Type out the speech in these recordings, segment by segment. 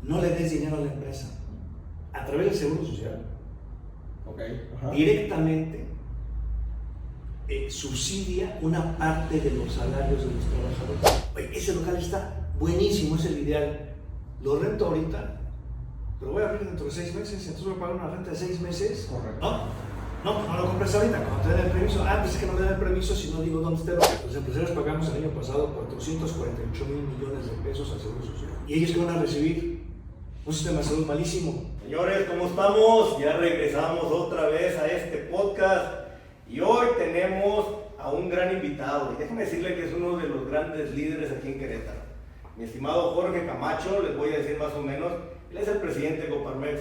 no le des dinero a la empresa a través del Seguro Social. Okay. Directamente subsidia una parte de los salarios de los trabajadores. Oye, ese local está buenísimo, es el ideal. Lo rento ahorita, pero voy a abrir dentro de 6 meses, entonces voy a pagar una renta de 6 meses. Correcto. No lo compres ahorita, cuando te den el permiso. Pues es que no me dan el permiso si no digo dónde está el local. Los empresarios pagamos el año pasado 448 mil millones de pesos al Seguro Social. ¿Y ellos que van a recibir? Un sistema de salud malísimo. Señores, ¿cómo estamos? Ya regresamos otra vez a este podcast y hoy tenemos a un gran invitado. Y déjenme decirle que es uno de los grandes líderes aquí en Querétaro. Mi estimado Jorge Camacho, les voy a decir más o menos, él es el presidente de Coparmex,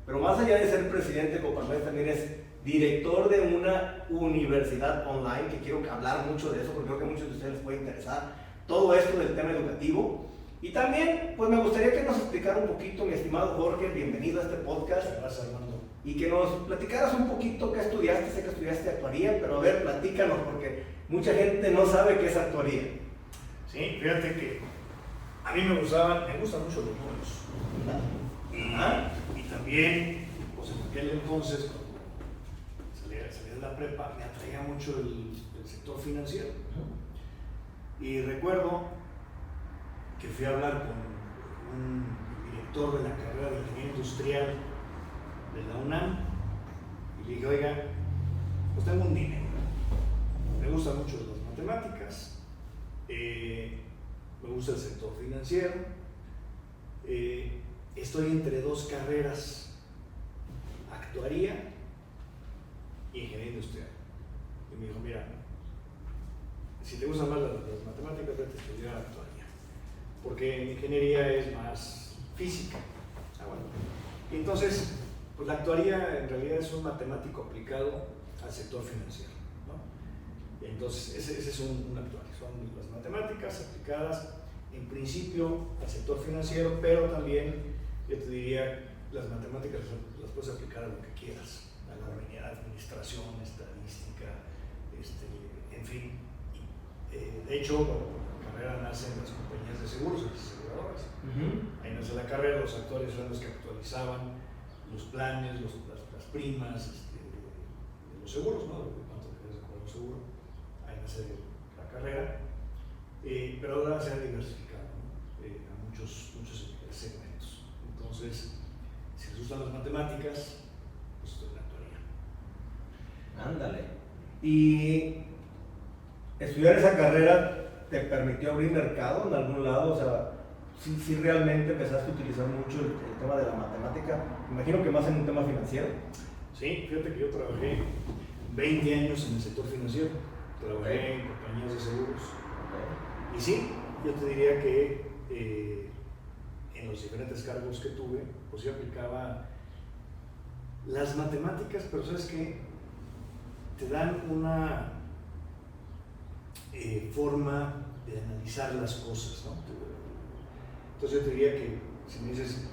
pero más allá de ser presidente de Coparmex también es director de una universidad online, que quiero hablar mucho de eso porque creo que a muchos de ustedes les puede interesar todo esto del tema educativo. Y también, pues me gustaría que nos explicara un poquito, mi estimado Jorge, bienvenido a este podcast. Gracias, Armando. Y que nos platicaras un poquito qué estudiaste, sé que estudiaste actuaría, pero a ver, platícanos, porque mucha gente no sabe qué es actuaría. Sí, fíjate que a mí me gustan mucho los números. Y también, pues en aquel entonces, cuando salí de la prepa, me atraía mucho el sector financiero. Y recuerdo que fui a hablar con un director de la carrera de Ingeniería Industrial de la UNAM y le dije, oiga, pues tengo un dinero, me gustan mucho las matemáticas, me gusta el sector financiero, estoy entre 2 carreras, actuaría y ingeniería industrial. Y me dijo, mira, si te gustan más las matemáticas, vete a estudiar actuaría, porque en ingeniería es más física. Bueno. Y entonces, pues la actuaría en realidad es un matemático aplicado al sector financiero, ¿no? Entonces, ese es un actuario, son las matemáticas aplicadas en principio al sector financiero, pero también, yo te diría, las matemáticas las puedes aplicar a lo que quieras, a la administración, estadística, en fin. De hecho, la carrera nace en las compañías de seguros, las aseguradoras. Ahí nace la carrera, los actuarios eran los que actualizaban los planes, las primas de los seguros, ¿no? De cuánto querías cobrar un seguro. Ahí nace la carrera, pero ahora se ha diversificado, ¿no? A muchos segmentos. Entonces, si les gustan las matemáticas, pues esto es la actuaría. Ándale. Y estudiar esa carrera te permitió abrir mercado en algún lado, o sea, si realmente empezaste a utilizar mucho el tema de la matemática, imagino que más en un tema financiero. Sí, fíjate que yo trabajé 20 años en el sector financiero, trabajé en compañías de seguros. Y sí, yo te diría que en los diferentes cargos que tuve, pues yo aplicaba las matemáticas, pero sabes que te dan una forma de analizar las cosas, ¿no? Entonces yo te diría que si me dices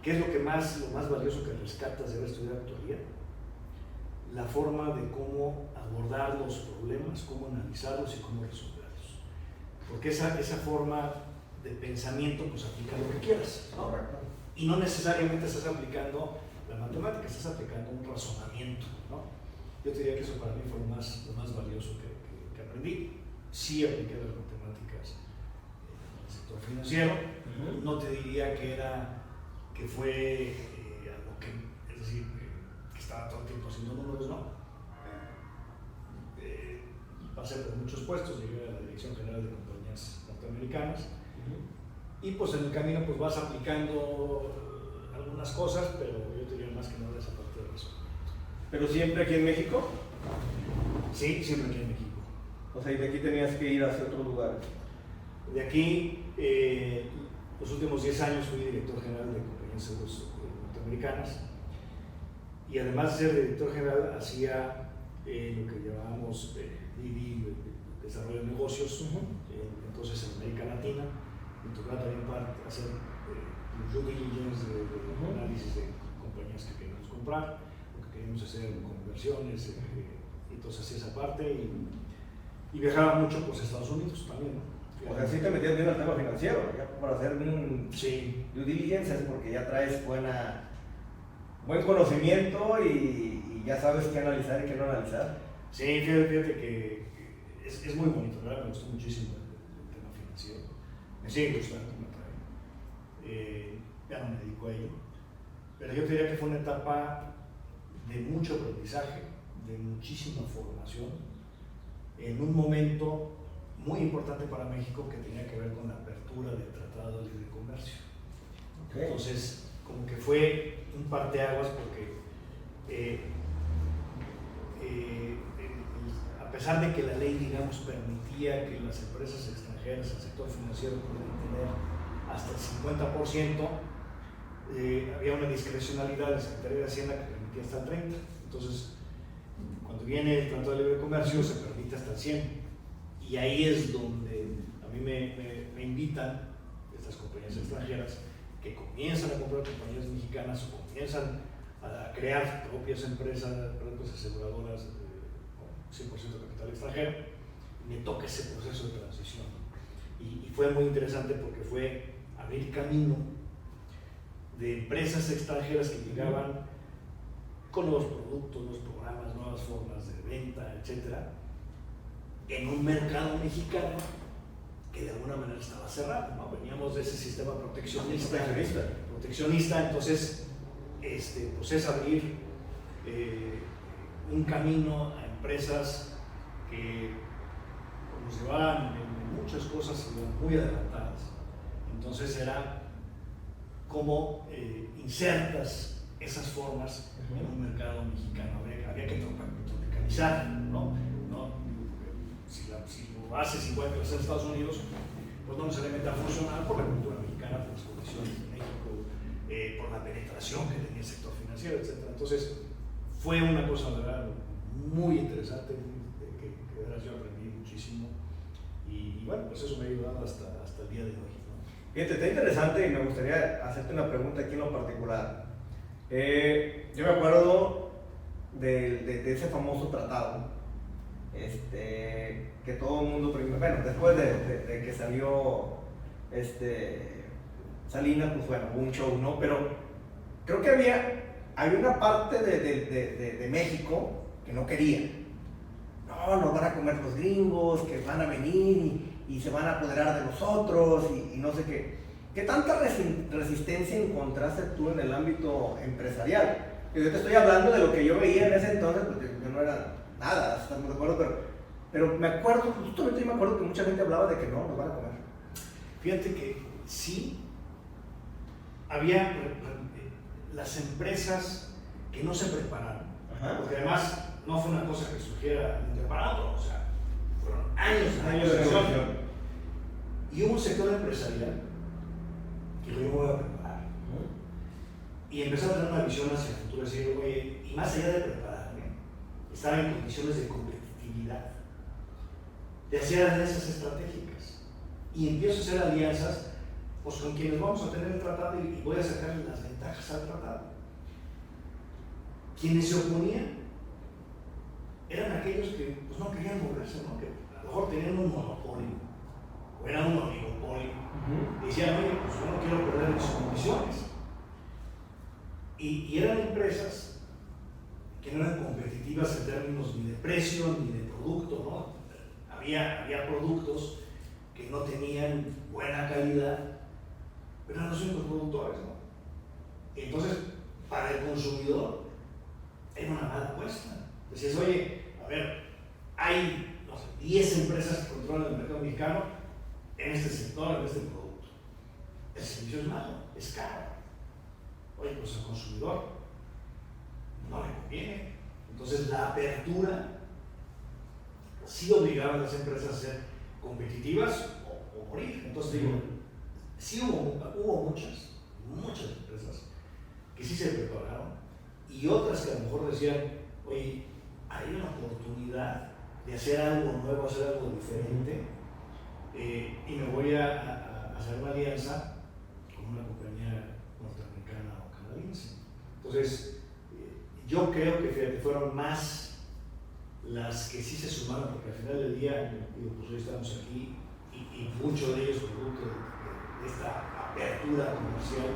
¿qué es lo más valioso que rescatas de haber estudiado actuaría? La forma de cómo abordar los problemas, cómo analizarlos y cómo resolverlos. Porque esa forma de pensamiento pues aplica lo que quieras, ¿no? Y no necesariamente estás aplicando la matemática, estás aplicando un razonamiento, ¿no? Yo te diría que eso para mí fue lo más valioso que aprendí. Sí apliqué las matemáticas en el sector financiero. No te diría que fue algo que, es decir, que estaba todo el tiempo haciendo números, no. Pasé por muchos puestos, llegué a la Dirección General de Compañías Norteamericanas y pues en el camino pues vas aplicando algunas cosas, pero yo te diría más que nada esa parte de eso. ¿Pero siempre aquí en México? Sí, siempre aquí en México. O sea, y de aquí tenías que ir hacia otros lugares. De aquí, los últimos 10 años fui director general de compañías de seguros norteamericanas y además de ser director general hacía lo que llamábamos DD, desarrollo de negocios, entonces en América Latina. Me tocaba también hacer due diligence de análisis de compañías que queríamos comprar, lo que queríamos hacer con inversiones, entonces hacía esa parte y viajaba mucho pues a Estados Unidos también, ¿no? O sea, sí te metías bien al tema financiero, ya para hacer un due diligence es porque ya traes buen conocimiento y ya sabes qué analizar y qué no analizar. Sí, fíjate que es muy bonito, ¿verdad? Me gustó muchísimo el tema financiero. Me sigue gustando, me atrae. Ya no me dedico a ello. Pero yo diría que fue una etapa de mucho aprendizaje, de muchísima formación, en un momento muy importante para México que tenía que ver con la apertura del Tratado de Libre Comercio. Okay. Entonces, como que fue un parteaguas porque a pesar de que la ley, digamos, permitía que las empresas extranjeras, el sector financiero, pudieran tener hasta el 50%, había una discrecionalidad de la Secretaría de Hacienda que permitía hasta el 30%. Entonces, cuando viene el Tratado de Libre Comercio, se permite hasta el 100%. Y ahí es donde a mí me invitan estas compañías extranjeras que comienzan a comprar compañías mexicanas o comienzan a crear propias empresas aseguradoras con 100% capital extranjero. Me toca ese proceso de transición. Y fue muy interesante porque fue abrir camino de empresas extranjeras que llegaban con nuevos productos, nuevos programas, nuevas formas de venta, etcétera, en un mercado mexicano que de alguna manera estaba cerrado, ¿no? Veníamos de ese sistema proteccionista, entonces pues es abrir un camino a empresas que nos llevaban en muchas cosas muy adelantadas. Entonces era como insertas esas formas en un mercado mexicano. Había que tropicalizar, ¿no? Si lo haces igual que lo hace en Estados Unidos, pues no necesariamente va a funcionar por la cultura mexicana, por las condiciones de México, por la penetración que tenía el sector financiero, etc. Entonces, fue una cosa, ¿verdad?, muy interesante, que de verdad yo aprendí muchísimo. Y bueno, pues eso me ha ayudado hasta el día de hoy, ¿no? Fíjate, está interesante y me gustaría hacerte una pregunta aquí en lo particular. Yo me acuerdo de ese famoso tratado. Que todo el mundo, bueno, después de que salió Salinas, pues bueno, hubo un show, ¿no? Pero creo que había una parte de México que no quería. No, nos van a comer los gringos, que van a venir y se van a apoderar de nosotros y no sé qué. ¿Qué tanta resistencia encontraste tú en el ámbito empresarial? Yo te estoy hablando de lo que yo veía en ese entonces, porque yo no era nada, estamos de acuerdo, pero me acuerdo, justamente me acuerdo que mucha gente hablaba de que no, nos van a comer. Fíjate que sí, había las empresas que no se prepararon. Ajá. Porque además no fue una cosa que surgiera de preparado, o sea, fueron años de negociación. Y hubo un sector empresarial que lo iba a preparar, ¿no? Y empezó a tener una visión hacia el futuro, decir, oye, y más allá de prepararme, estaba en condiciones de competitividad, de hacer alianzas estratégicas. Y empiezo a hacer alianzas pues, con quienes vamos a tener el tratado y voy a sacarle las ventajas al tratado. Quienes se oponían eran aquellos que pues, no querían moverse, ¿no? Que a lo mejor tenían un monopolio o eran un oligopolio. Y decían, oye, pues yo no quiero perder mis condiciones. Y eran empresas que no eran competitivas en términos ni de precio ni de producto, ¿no? Había productos que no tenían buena calidad, pero eran los únicos productores, ¿no? Entonces, para el consumidor, era una mala apuesta. Decías, oye, a ver, hay, no sé, 10 empresas que controlan el mercado mexicano en este sector, en este producto. El servicio es malo, es caro. Oye, pues al consumidor no le conviene. Entonces, la apertura sí obligaba a las empresas a ser competitivas o morir. Entonces, digo, sí hubo muchas empresas que sí se prepararon y otras que a lo mejor decían, oye, hay una oportunidad de hacer algo nuevo, hacer algo diferente, y me voy a hacer una alianza con una compañía norteamericana o canadiense. Entonces, yo creo que fueron más las que sí se sumaron, porque al final del día, digo, pues hoy estamos aquí y muchos de ellos producto de esta apertura comercial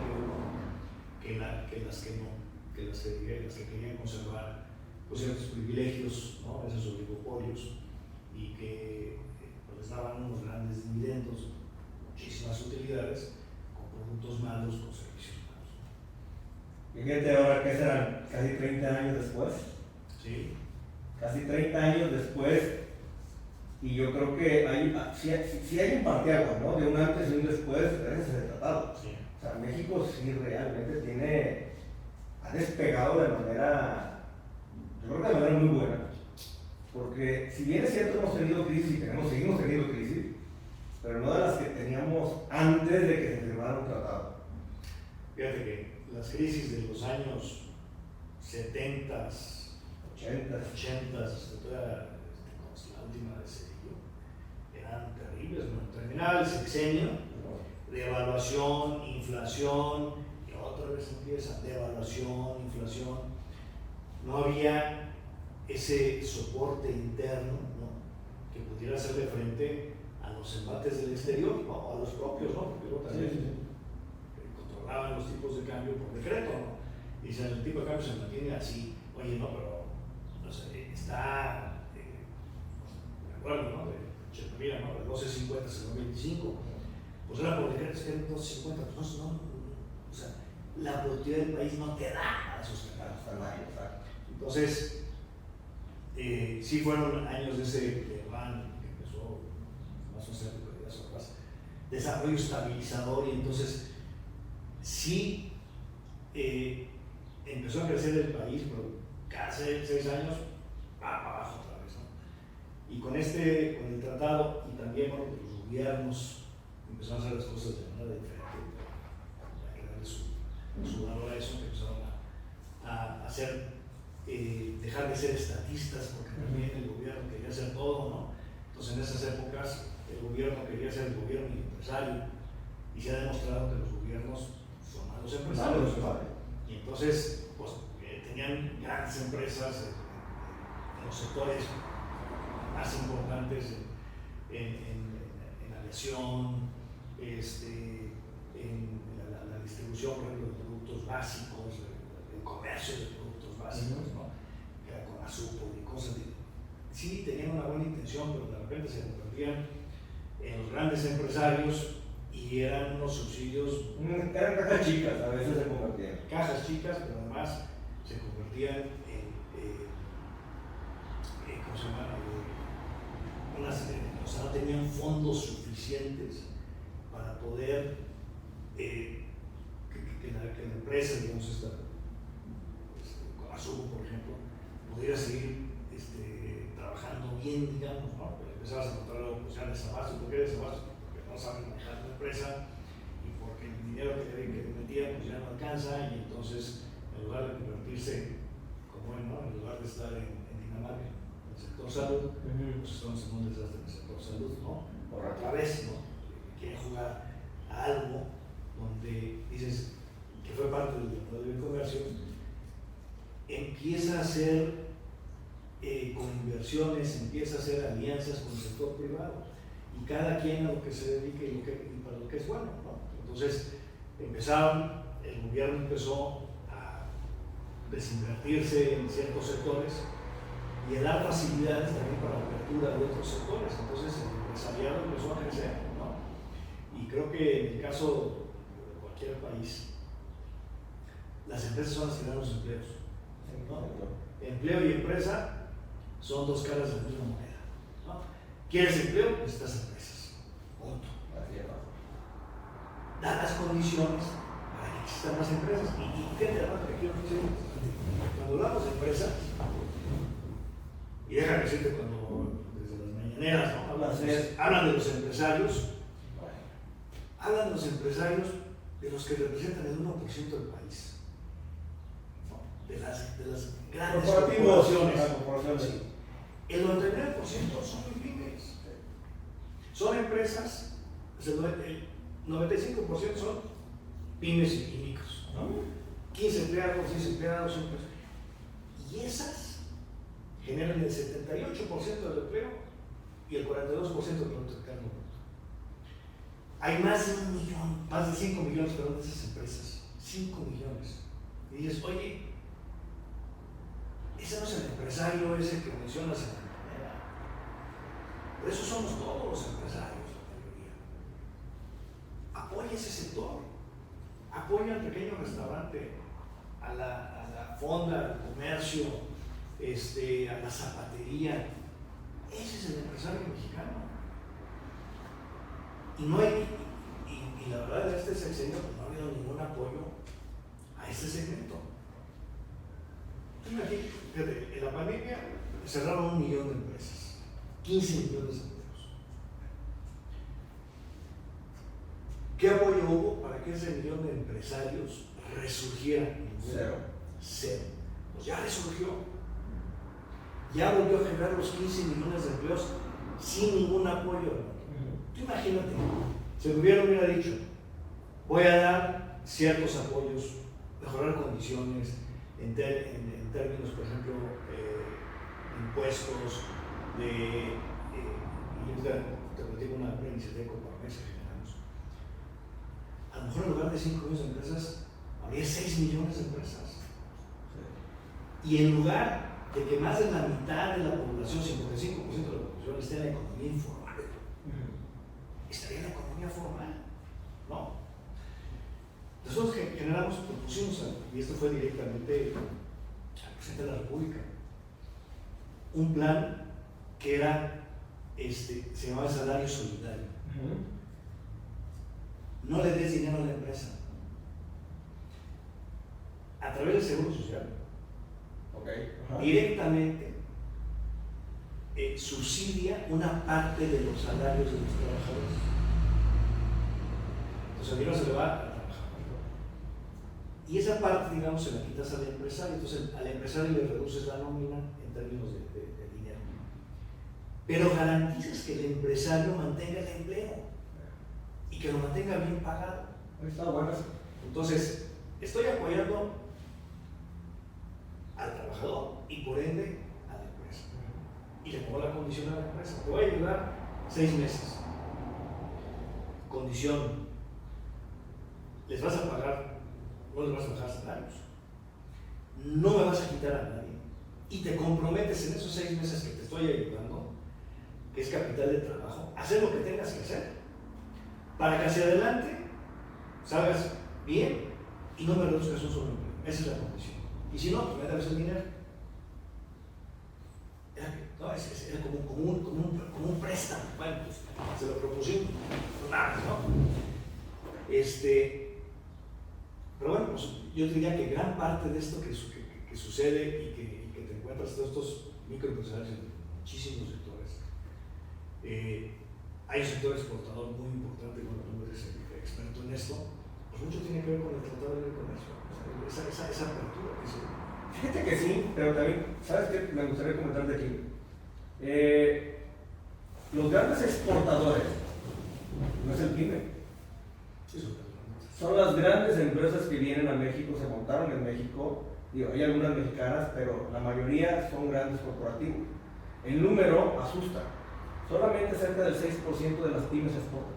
que las que querían conservar pues, ciertos privilegios, ¿no? Esos oligopolios, y que pues, les daban unos grandes dividendos, muchísimas utilidades, con productos malos, con servicios malos. Y fíjate ahora que serán casi 30 años después. Sí. Casi 30 años después, y yo creo que sí hay un parteaguas, ¿no? De un antes y un después gracias a ese tratado. Sí. O sea, México sí realmente ha despegado de manera, yo creo que de manera muy buena. Porque si bien es cierto hemos tenido crisis y seguimos teniendo crisis, pero no de las que teníamos antes de que se firmara un tratado. Fíjate que las crisis de los años 70, 80, la última de Cedillo, eran terribles. Bueno, terminaba el sexenio, devaluación, inflación, y otra vez empieza devaluación, inflación. No había ese soporte interno, ¿no? Que pudiera hacerle frente a los embates del exterior o a los propios, ¿no? Porque luego también controlaban los tipos de cambio por decreto, ¿no? Y si el tipo de cambio se mantiene así, oye, no, pero no sé, está, me acuerdo, ¿no? De Chetumal, ¿no? De 12.50 a 25, pues era por decreto, es que en 12.50, pues no, o sea, la productividad del país no te da a sostener hasta el año. Entonces, sí fueron años de ese levante que empezó más o menos de otras, desarrollo estabilizador, y entonces sí empezó a crecer el país, pero cada 6 años va para abajo otra vez, ¿no? Y con el tratado, y también bueno, los gobiernos empezaron a hacer las cosas de manera diferente, para crearle su valor a eso, empezaron a hacer, dejar de ser estatistas, porque también el gobierno quería hacer todo, ¿no? Entonces en esas épocas el gobierno quería ser el gobierno y el empresario, y se ha demostrado que los gobiernos son malos empresarios. Y entonces, pues, tenían grandes empresas en los sectores más importantes, en aviación, en la distribución, por ejemplo, de productos básicos, el comercio de productos básicos, ¿no? Que era con azúcar y cosas. Sí, tenían una buena intención, pero de repente se convertían en los grandes empresarios y eran unos subsidios. Eran cajas chicas, a veces se convertían. Cajas chicas, pero además se convertían en ¿cómo se llama? O sea, no tenían fondos suficientes para poder que la empresa, digamos, con azúcar, por ejemplo, pudiera seguir trabajando bien, digamos, ¿no? Pero empezabas a encontrar pues, ya desabasto. ¿Por qué desabasto? Porque no saben manejar la empresa, y porque el dinero que le metían pues ya no alcanza, y entonces en lugar de convertirse como él, ¿no? En lugar de estar en Dinamarca, en el sector salud, pues estamos en un desastre en el sector salud, ¿no? Por otra vez, ¿no? Quieren jugar a algo donde dices que fue parte del Tratado de Comercio, empieza a hacer con inversiones, empieza a hacer alianzas con el sector privado, y cada quien a lo que se dedique y para lo que es bueno, ¿no? Entonces el gobierno empezó a desinvertirse en ciertos sectores y a dar facilidades también para la apertura de otros sectores. Entonces el empresariado empezó a crecer, ¿no? Y creo que en el caso de cualquier país, las empresas son las que dan los empleos, ¿no? Empleo y empresa son dos caras de la misma moneda, ¿no? ¿Quieres empleo? Necesitas empresas. Punto. Da las condiciones para que existan más empresas. Y fíjate, además, que quiero decir, cuando hablamos de empresas, y déjame decirte cuando desde las mañaneras, ¿no? Hablan de los empresarios, hablan de los empresarios de los que representan el 1% del país, ¿no? De las grandes corporaciones. Sí. El 99% son muy pymes. Son empresas, el 95% son pymes y micros, ¿no? 15 empleados, 10 empleados, y esas generan el 78% del empleo y el 42% del Producto Interno Bruto. hay más de 1 millón, más de 5 millones, perdón, de esas empresas. 5 millones. Y dices, oye, ese no es el empresario ese que mencionas en la manera. Por eso somos todos los empresarios, la mayoría. Apoya ese sector. Apoya al pequeño restaurante, a la fonda, al comercio, a la zapatería. Ese es el empresario mexicano. Y no hay, y la verdad de este sexenio no ha habido ningún apoyo a este segmento. Imagínate, fíjate, en la pandemia cerraron 1 millón de empresas, 15 millones de empleos. ¿Qué apoyo hubo para que ese millón de empresarios resurgiera? Cero. Pues ya resurgió. Ya volvió a generar los 15 millones de empleos sin ningún apoyo. Tú imagínate, si el gobierno hubiera dicho, voy a dar ciertos apoyos, mejorar condiciones en términos, por ejemplo, impuestos, y te platico una iniciativa con Coparmex que generamos. A lo mejor en lugar de 5 millones de empresas, habría 6 millones de empresas. Y en lugar de que más de la mitad de la población, 55% de la población, esté en la economía informal, estaría en la economía formal, ¿no? Nosotros propusimos, y esto fue directamente al presidente de la República, un plan que era, se llamaba el salario solidario. No le des dinero a la empresa. A través del Seguro Social, directamente subsidia una parte de los salarios de los trabajadores. Entonces el dinero se le va al trabajador. Y esa parte, digamos, se la quitas al empresario. Entonces al empresario le reduces la nómina en términos de dinero. Pero garantizas que el empresario mantenga el empleo y que lo mantenga bien pagado. Está bueno. Entonces, estoy apoyando al trabajador y por ende a la empresa. Y le pongo la condición a la empresa. Te voy a ayudar 6 meses. Condición: les vas a pagar, no les vas a bajar salarios, no me vas a quitar a nadie y te comprometes en esos 6 meses que te estoy ayudando, que es capital de trabajo, a hacer lo que tengas que hacer para que hacia adelante salgas bien y no me reduzcas un solo empleo. Esa es la condición. Y si no, pues me das el dinero. Era como un préstamo. Bueno, pues se lo propusimos. Nada, ¿no? Pero bueno, pues yo diría que gran parte de esto que sucede y que te encuentras todos estos microempresarios en muchísimos sectores. Hay un sector exportador muy importante, bueno, tú eres el experto en esto, pues mucho tiene que ver con el Tratado de Libre Comercio. Esa apertura que se... Fíjate que sí, pero también, ¿sabes qué? Me gustaría comentarte aquí. Los grandes exportadores, no es el PYME, son las grandes empresas que vienen a México, se montaron en México. Digo, hay algunas mexicanas, pero la mayoría son grandes corporativos. El número asusta. Solamente cerca del 6% de las pymes exportan.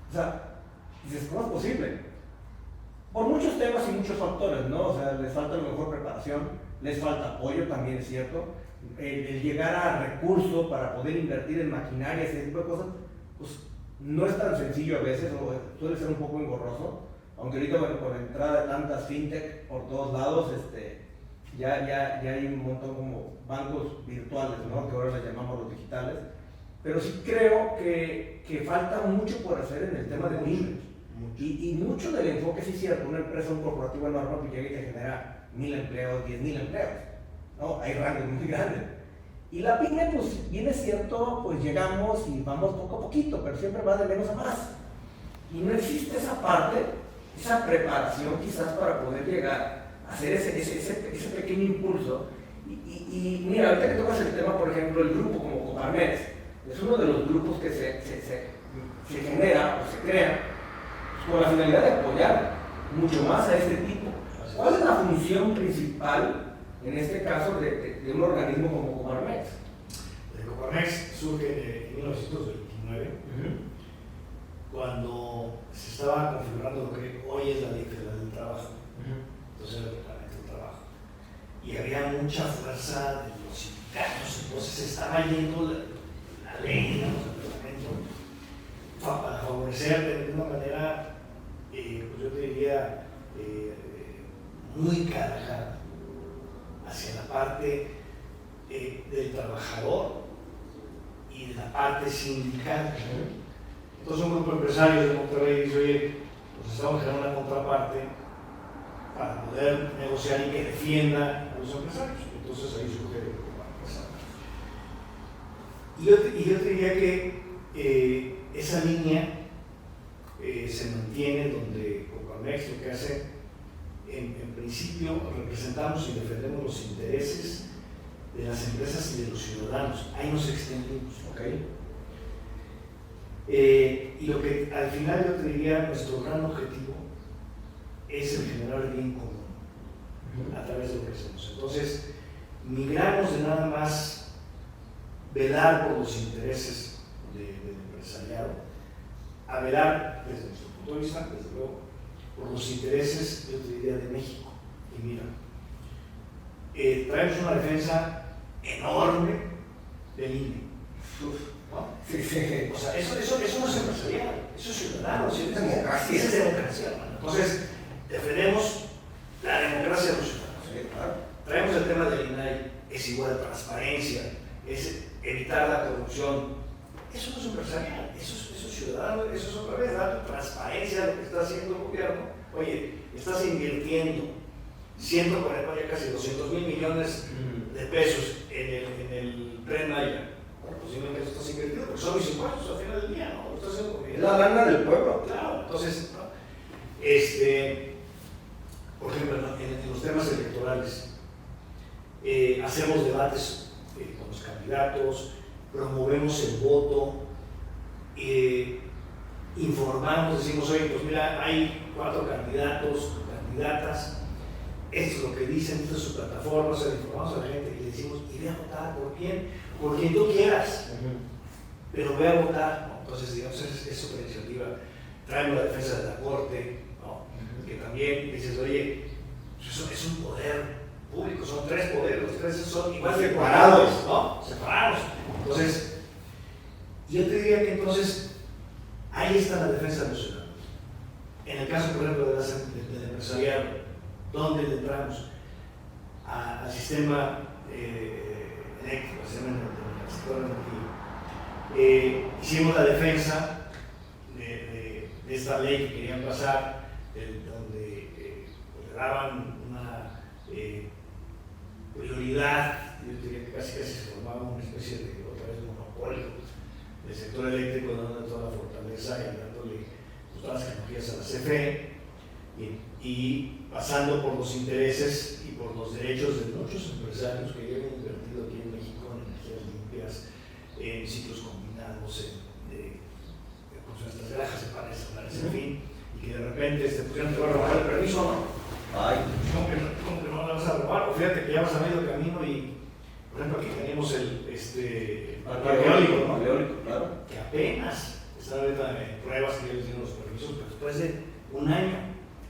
O sea, dices, ¿cómo es posible? Por muchos temas y muchos factores, ¿no? O sea, les falta a lo mejor preparación, les falta apoyo, también es cierto. El llegar a recursos para poder invertir en maquinaria, ese tipo de cosas, pues no es tan sencillo a veces, o suele ser un poco engorroso. Aunque ahorita, bueno, con la entrada de tantas fintech por todos lados, ya hay un montón como bancos virtuales, ¿no? Que ahora les llamamos los digitales. Pero sí creo que falta mucho por hacer en el tema de pymes. Y mucho del enfoque, sí es cierto, una empresa, un corporativo enorme que llega y te genera 1000 empleos, 10,000 empleos, ¿no? Hay rangos muy grandes. Y la pyme, pues bien es cierto, pues llegamos y vamos poco a poquito, pero siempre va de menos a más. Y no existe esa parte, esa preparación quizás para poder llegar a hacer ese pequeño impulso. Y mira, ahorita que tocas el tema, por ejemplo, el grupo como Coparmex, es uno de los grupos que se genera o se crea con la finalidad de apoyar mucho más a este tipo. ¿Cuál es la función principal, en este caso, de un organismo como Coparmex? El Coparmex surge en 1929 cuando se estaba configurando lo que hoy es la ley federal del trabajo, entonces era el reglamento del trabajo, y había mucha fuerza de los sindicatos, entonces se estaba yendo la ley, digamos, el reglamento, para favorecer de alguna manera, pues yo te diría, muy cargada hacia la parte del trabajador y de la parte sindical. Entonces un grupo de empresarios de Monterrey dice, oye, pues estamos generando una contraparte para poder negociar y que defienda a los empresarios. Entonces ahí surge el grupo empresario. Y yo te diría que esa línea se mantiene donde Coparmex lo que hace, en principio representamos y defendemos los intereses de las empresas y de los ciudadanos. Ahí nos extendimos, ¿ok? Y lo que al final yo te diría, nuestro gran objetivo es el generar el bien común a través de lo que hacemos. Entonces, migramos de nada más velar por los intereses del empresariado a velar desde nuestro punto de vista, desde luego, por los intereses, yo te diría, de México. Y mira, traemos una defensa enorme del INE. ¿No? Sí, sí. O sea, eso no es empresarial, eso es ciudadano, eso es democracia. Eso es democracia, hermano. Entonces, defendemos la democracia de los ciudadanos. Sí, claro. Traemos el tema del INAI, es igual a transparencia, es evitar la corrupción. Eso no es empresarial, eso es ciudadano, eso es otra vez dar transparencia a lo que está haciendo el gobierno. Oye, estás invirtiendo 140, ya casi 200,000 millones de pesos en el Tren Maya. Bueno, pues dime que eso estás invirtiendo, porque son mis impuestos al final del día, ¿no? Lo estás haciendo Es la lana del pueblo. Claro, entonces, ¿no? Por ejemplo, en los temas electorales, hacemos debates con los candidatos, promovemos el voto, informamos, decimos, oye, pues mira, hay 4 candidatos, candidatas, esto es lo que dicen, esto es su plataforma, o sea, informamos a la gente y le decimos, y ve a votar por quien tú quieras, pero ve a votar, ¿no? Entonces, digamos, es otra iniciativa. Traemos la defensa de la Corte, ¿no? Que también dices, oye, eso es un poder público, son 3 poderes, los 3 son igual separados, ¿no? Separados. Entonces, yo te diría que entonces, ahí está la defensa de los ciudadanos. En el caso, por ejemplo, del empresariado, ¿dónde le entramos? Al sistema eléctrico, al sistema del sector energía. Hicimos la defensa de esta ley que querían pasar, donde le daban una prioridad, yo diría que casi se formaba una especie de, otra vez, monopolio del sector eléctrico, dando toda la fortaleza y dándole todas las tecnologías a la CFE, y pasando por los intereses y por los derechos de muchos empresarios que llevan invertido aquí en México en energías limpias, en ciclos combinados, en estas granjas separadas, en fin, y que de repente pues ya no te va a robar el permiso, ¿no? Ay. ¿Cómo que no la vas a robar? O fíjate que ya vas a medio camino y, por ejemplo, aquí tenemos el parque eólico, ¿no? Claro. Que apenas están ahorita en pruebas que ya les dieron los permisos, pero después de un año.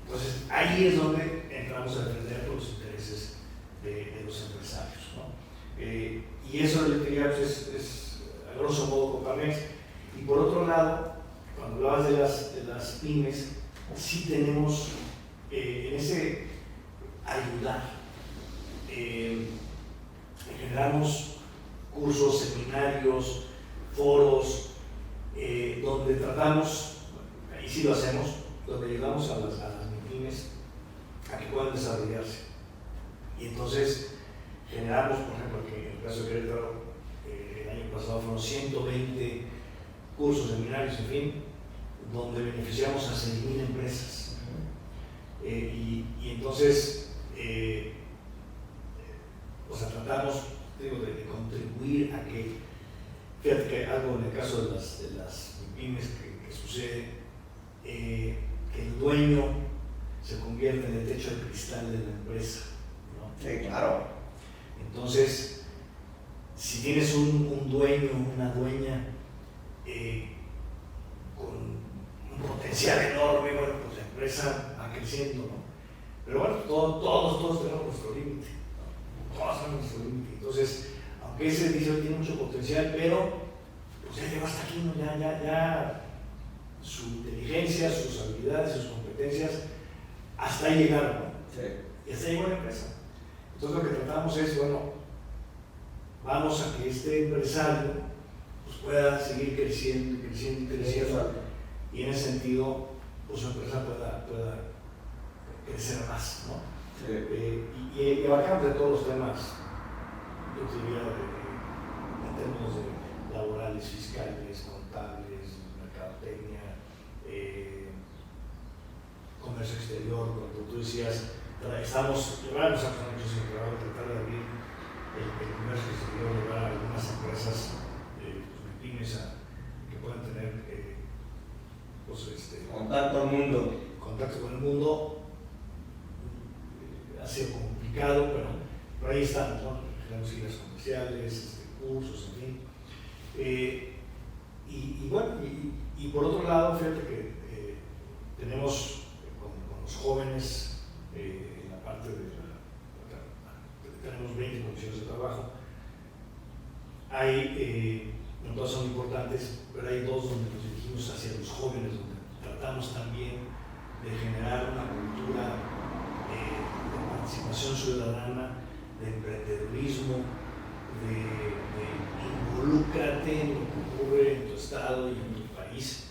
Entonces, ahí es donde entramos a defender los intereses de los empresarios, ¿no? Y eso, yo diría, pues, es a grosso modo Coparmex. Y por otro lado, cuando hablabas de las pymes, sí tenemos en ese ayudar. Generamos cursos, seminarios, foros, donde tratamos, y sí lo hacemos, donde ayudamos a las pymes a que puedan desarrollarse. Y entonces generamos, por ejemplo, que en el caso de Querétaro, el año pasado fueron 120 cursos, seminarios, en fin, donde beneficiamos a 6,000 empresas. Y entonces, o sea, tratamos, digo, de contribuir a que, fíjate que algo en el caso de las pymes que sucede, que el dueño se convierte en el techo de cristal de la empresa, ¿no? Sí, claro. Entonces, si tienes un dueño, una dueña con potencial enorme, bueno, pues la empresa va creciendo, ¿no? Pero bueno, todos tenemos nuestro límite, ¿no? Todos tenemos nuestro límite. Entonces, aunque ese diseño tiene mucho potencial, pero pues ya llegó hasta aquí, ¿no? Ya su inteligencia, sus habilidades, sus competencias, hasta ahí llegaron, ¿no? Sí. Y hasta ahí llegó la empresa. Entonces lo que tratamos es, bueno, vamos a que este empresario pues, pueda seguir creciendo, y en ese sentido, pues su empresa pueda crecer más, ¿no? Sí. Y abarcamos de todos los temas, yo diría, en términos de laborales, fiscales, contables, mercadotecnia, comercio exterior, cuando tú decías, estamos llevando a muchos en trabajo, tratar de abrir el comercio exterior, llevar a algunas empresas, pymes, que puedan tener contacto al mundo. Contacto con el mundo. Ha sido complicado, pero ahí estamos, ¿no? Tenemos giras comerciales, cursos, en fin. Y bueno, y por otro lado, fíjate que tenemos con los jóvenes, en la parte tenemos 20 condiciones de trabajo. Hay, no todas son importantes, pero hay dos donde nos dirigimos hacia los jóvenes, donde tratamos también de generar una cultura de participación ciudadana, de emprendedurismo, de involúcrate en lo que ocurre en tu estado y en tu país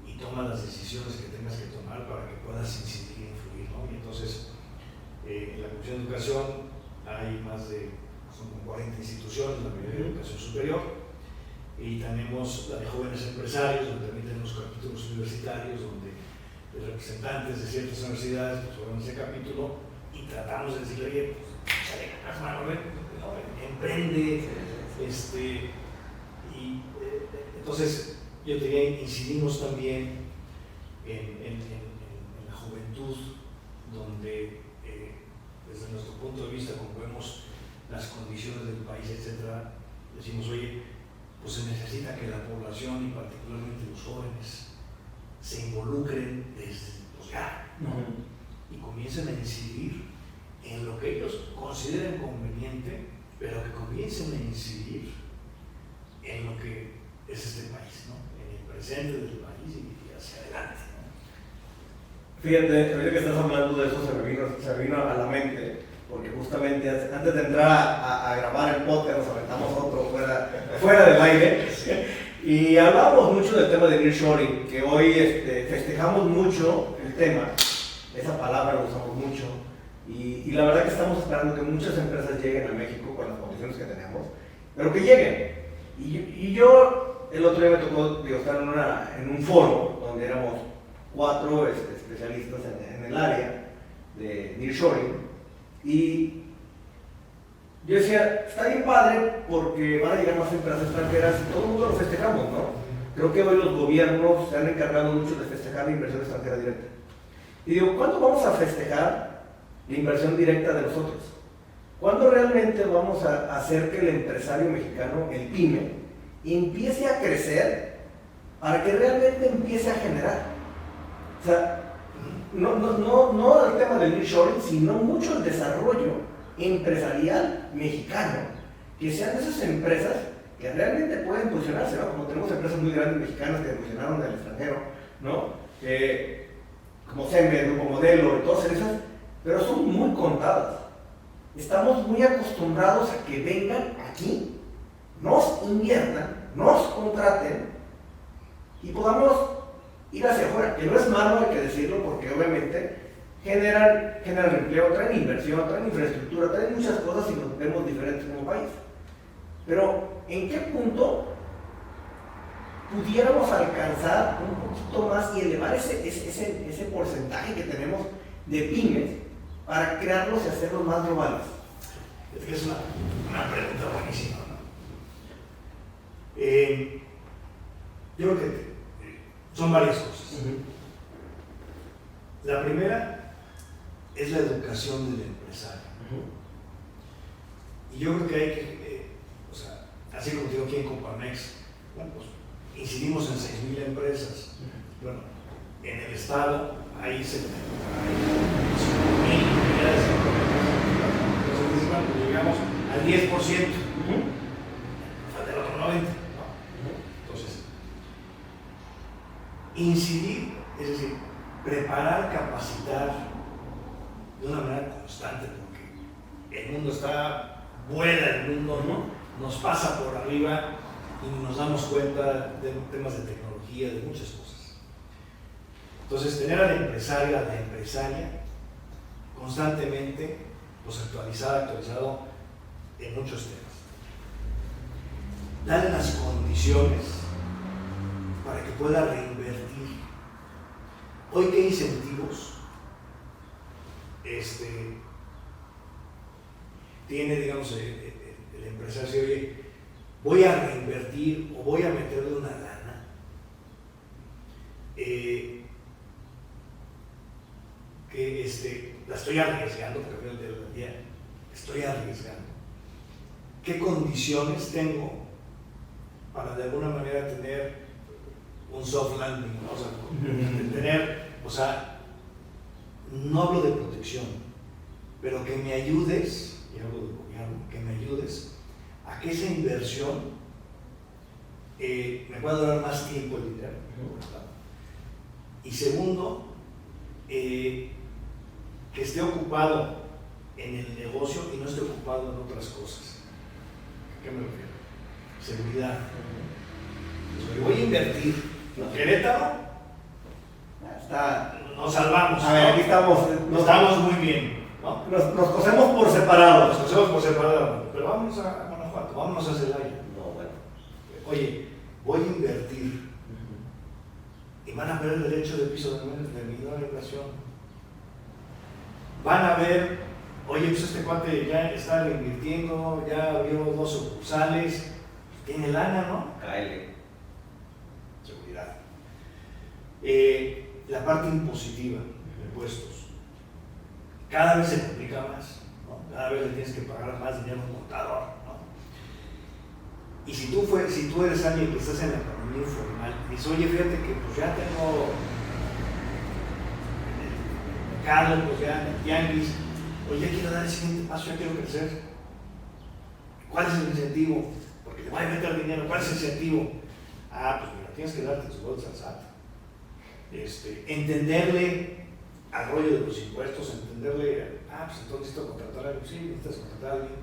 y toma las decisiones que tengas que tomar para que puedas incidir e influir, ¿no? Y entonces, en la Comisión de Educación hay son como 40 instituciones, la mayoría de educación superior, y tenemos la de jóvenes empresarios, donde también tenemos capítulos universitarios, donde los representantes de ciertas universidades pues forman ese capítulo y tratamos de decirle, oye, pues, échale ganas, mano, emprende, entonces yo te diría, incidimos también en la juventud, donde desde nuestro punto de vista, como vemos las condiciones del país, etcétera, decimos, oye, pues se necesita que la población y particularmente los jóvenes se involucren desde ya, ¿no? Y comiencen a incidir en lo que ellos consideren conveniente, pero que comiencen a incidir en lo que es este país, ¿no? En el presente del país y hacia adelante, ¿no? Fíjate, ahorita que estás hablando de eso se me vino a la mente, porque justamente antes de entrar a grabar el podcast nos aventamos otro fuera del aire y hablábamos mucho del tema de nearshoring, que hoy festejamos mucho el tema, esa palabra la usamos mucho, y la verdad que estamos esperando que muchas empresas lleguen a México con las condiciones que tenemos, pero que lleguen. Y yo el otro día me tocó estar en un foro donde éramos 4 especialistas en el área de nearshoring, y yo decía, está bien padre porque van a llegar más empresas extranjeras y todo el mundo lo festejamos, ¿no? Creo que hoy los gobiernos se han encargado mucho de festejar la inversión extranjera directa. Y digo, ¿cuándo vamos a festejar la inversión directa de nosotros? ¿Cuándo realmente vamos a hacer que el empresario mexicano, el PYME, empiece a crecer para que realmente empiece a generar? O sea, no el tema del nearshoring, sino mucho el desarrollo empresarial mexicano, que sean de esas empresas que realmente pueden posicionarse, ¿no? Como tenemos empresas muy grandes mexicanas que posicionaron del extranjero, ¿no? Como CEME, Grupo Modelo, y todas esas, pero son muy contadas. Estamos muy acostumbrados a que vengan aquí, nos inviertan, nos contraten y podamos ir hacia afuera, que no es malo, hay que decirlo, porque obviamente generan empleo, traen inversión, traen infraestructura, traen muchas cosas y nos vemos diferentes como país. Pero, ¿en qué punto pudiéramos alcanzar un poquito más y elevar ese porcentaje que tenemos de pymes para crearlos y hacerlos más globales? Es que es una pregunta buenísima, ¿no? Yo creo que son varias cosas. La primera es la educación del empresario. Y yo creo que hay que, así como digo aquí en Coparmex, bueno, pues incidimos en 6,000 empresas. Bueno, en el estado hay 5,000 unidades. Entonces, cuando llegamos al 10%, falta el otro 90%. Entonces, incidir, es decir, preparar, capacitar de una manera constante, porque el mundo vuela el mundo, ¿no? Nos pasa por arriba y nos damos cuenta de temas de tecnología, de muchas cosas. Entonces, tener a la empresaria, a la empresaria, constantemente, pues actualizado en muchos temas. Darle las condiciones para que pueda reinvertir. Hoy, ¿qué incentivos tiene, digamos, el empresario? Si, oye, voy a reinvertir o voy a meterle una lana, que la estoy arriesgando, porque al final del día estoy arriesgando. ¿Qué condiciones tengo para de alguna manera tener un soft landing? ¿No? O sea, no hablo de protección, pero que me ayudes, y hablo del gobierno, que me ayudes a que esa inversión me pueda durar más tiempo el dinero. Y segundo, que esté ocupado en el negocio y no esté ocupado en otras cosas. ¿A qué me refiero? Seguridad. Entonces, voy a invertir en Querétaro. Nos salvamos. A ver, aquí estamos muy bien, ¿no? Nos cosemos por separado. Nos conocemos por separado, pero vámonos a Guanajuato, vámonos a Celaya. No, bueno. Oye, voy a invertir y van a ver el derecho de piso de menor inversión. Van a ver, oye, pues este cuate ya está invirtiendo, ya abrió 2 sucursales, tiene lana, ¿no? Cáele. Seguridad. La parte impositiva de impuestos. Cada vez se complica más, ¿no? Cada vez le tienes que pagar más dinero a un contador, ¿no? Y si tú eres alguien que estás en la economía informal y dices, oye, fíjate que pues ya tengo el mercado, pues ya en el tianguis, oye, ya quiero dar el siguiente paso, ya quiero crecer. ¿Cuál es el incentivo? Porque le voy a meter dinero, ¿cuál es el incentivo? Pues mira, tienes que darte tus boletos al SAT. Entenderle al rollo de los impuestos, entenderle, pues entonces necesito contratar a alguien, sí, necesitas contratar a alguien,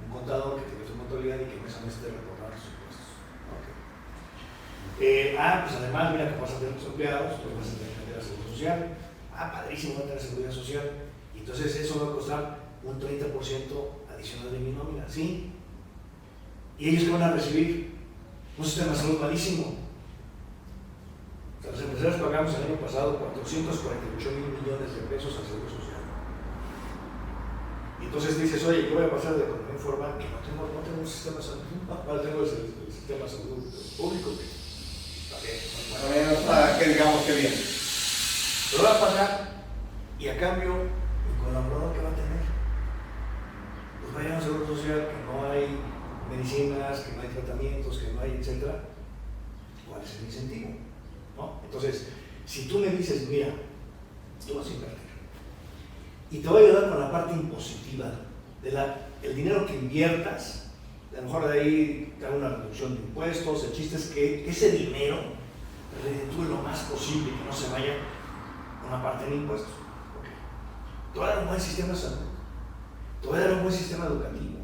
un contador que tenga su contabilidad y que mes a mes te reportar sus impuestos. Okay. Pues además, mira que vas a tener tus empleados, pues vas a tener que tener la seguridad social. Padrísimo, va a tener seguridad social. Y entonces eso va a costar un 30% adicional de mi nómina, ¿sí? Y ellos que van a recibir un sistema de salud malísimo. O sea, los empresarios pagamos el año pasado 448 mil millones de pesos al seguro social. Y entonces dices, oye, yo voy a pasar de economía informal que no tengo un sistema de salud. Ahora tengo el sistema de salud público que está bien. Que digamos que bien. Lo va a pagar y a cambio, el colaborador que va a tener, pues va a ir a un seguro social que no hay medicinas, que no hay tratamientos, que no hay, etcétera. ¿Cuál es el incentivo? ¿No? Entonces, si tú me dices, mira, tú vas a invertir y te voy a ayudar con la parte impositiva el dinero que inviertas, a lo mejor de ahí te hago una reducción de impuestos. El chiste es que ese dinero reditúe lo más posible, que no se vaya una parte en impuestos. Okay. Te voy a dar un buen sistema de salud, te voy a dar un buen sistema educativo,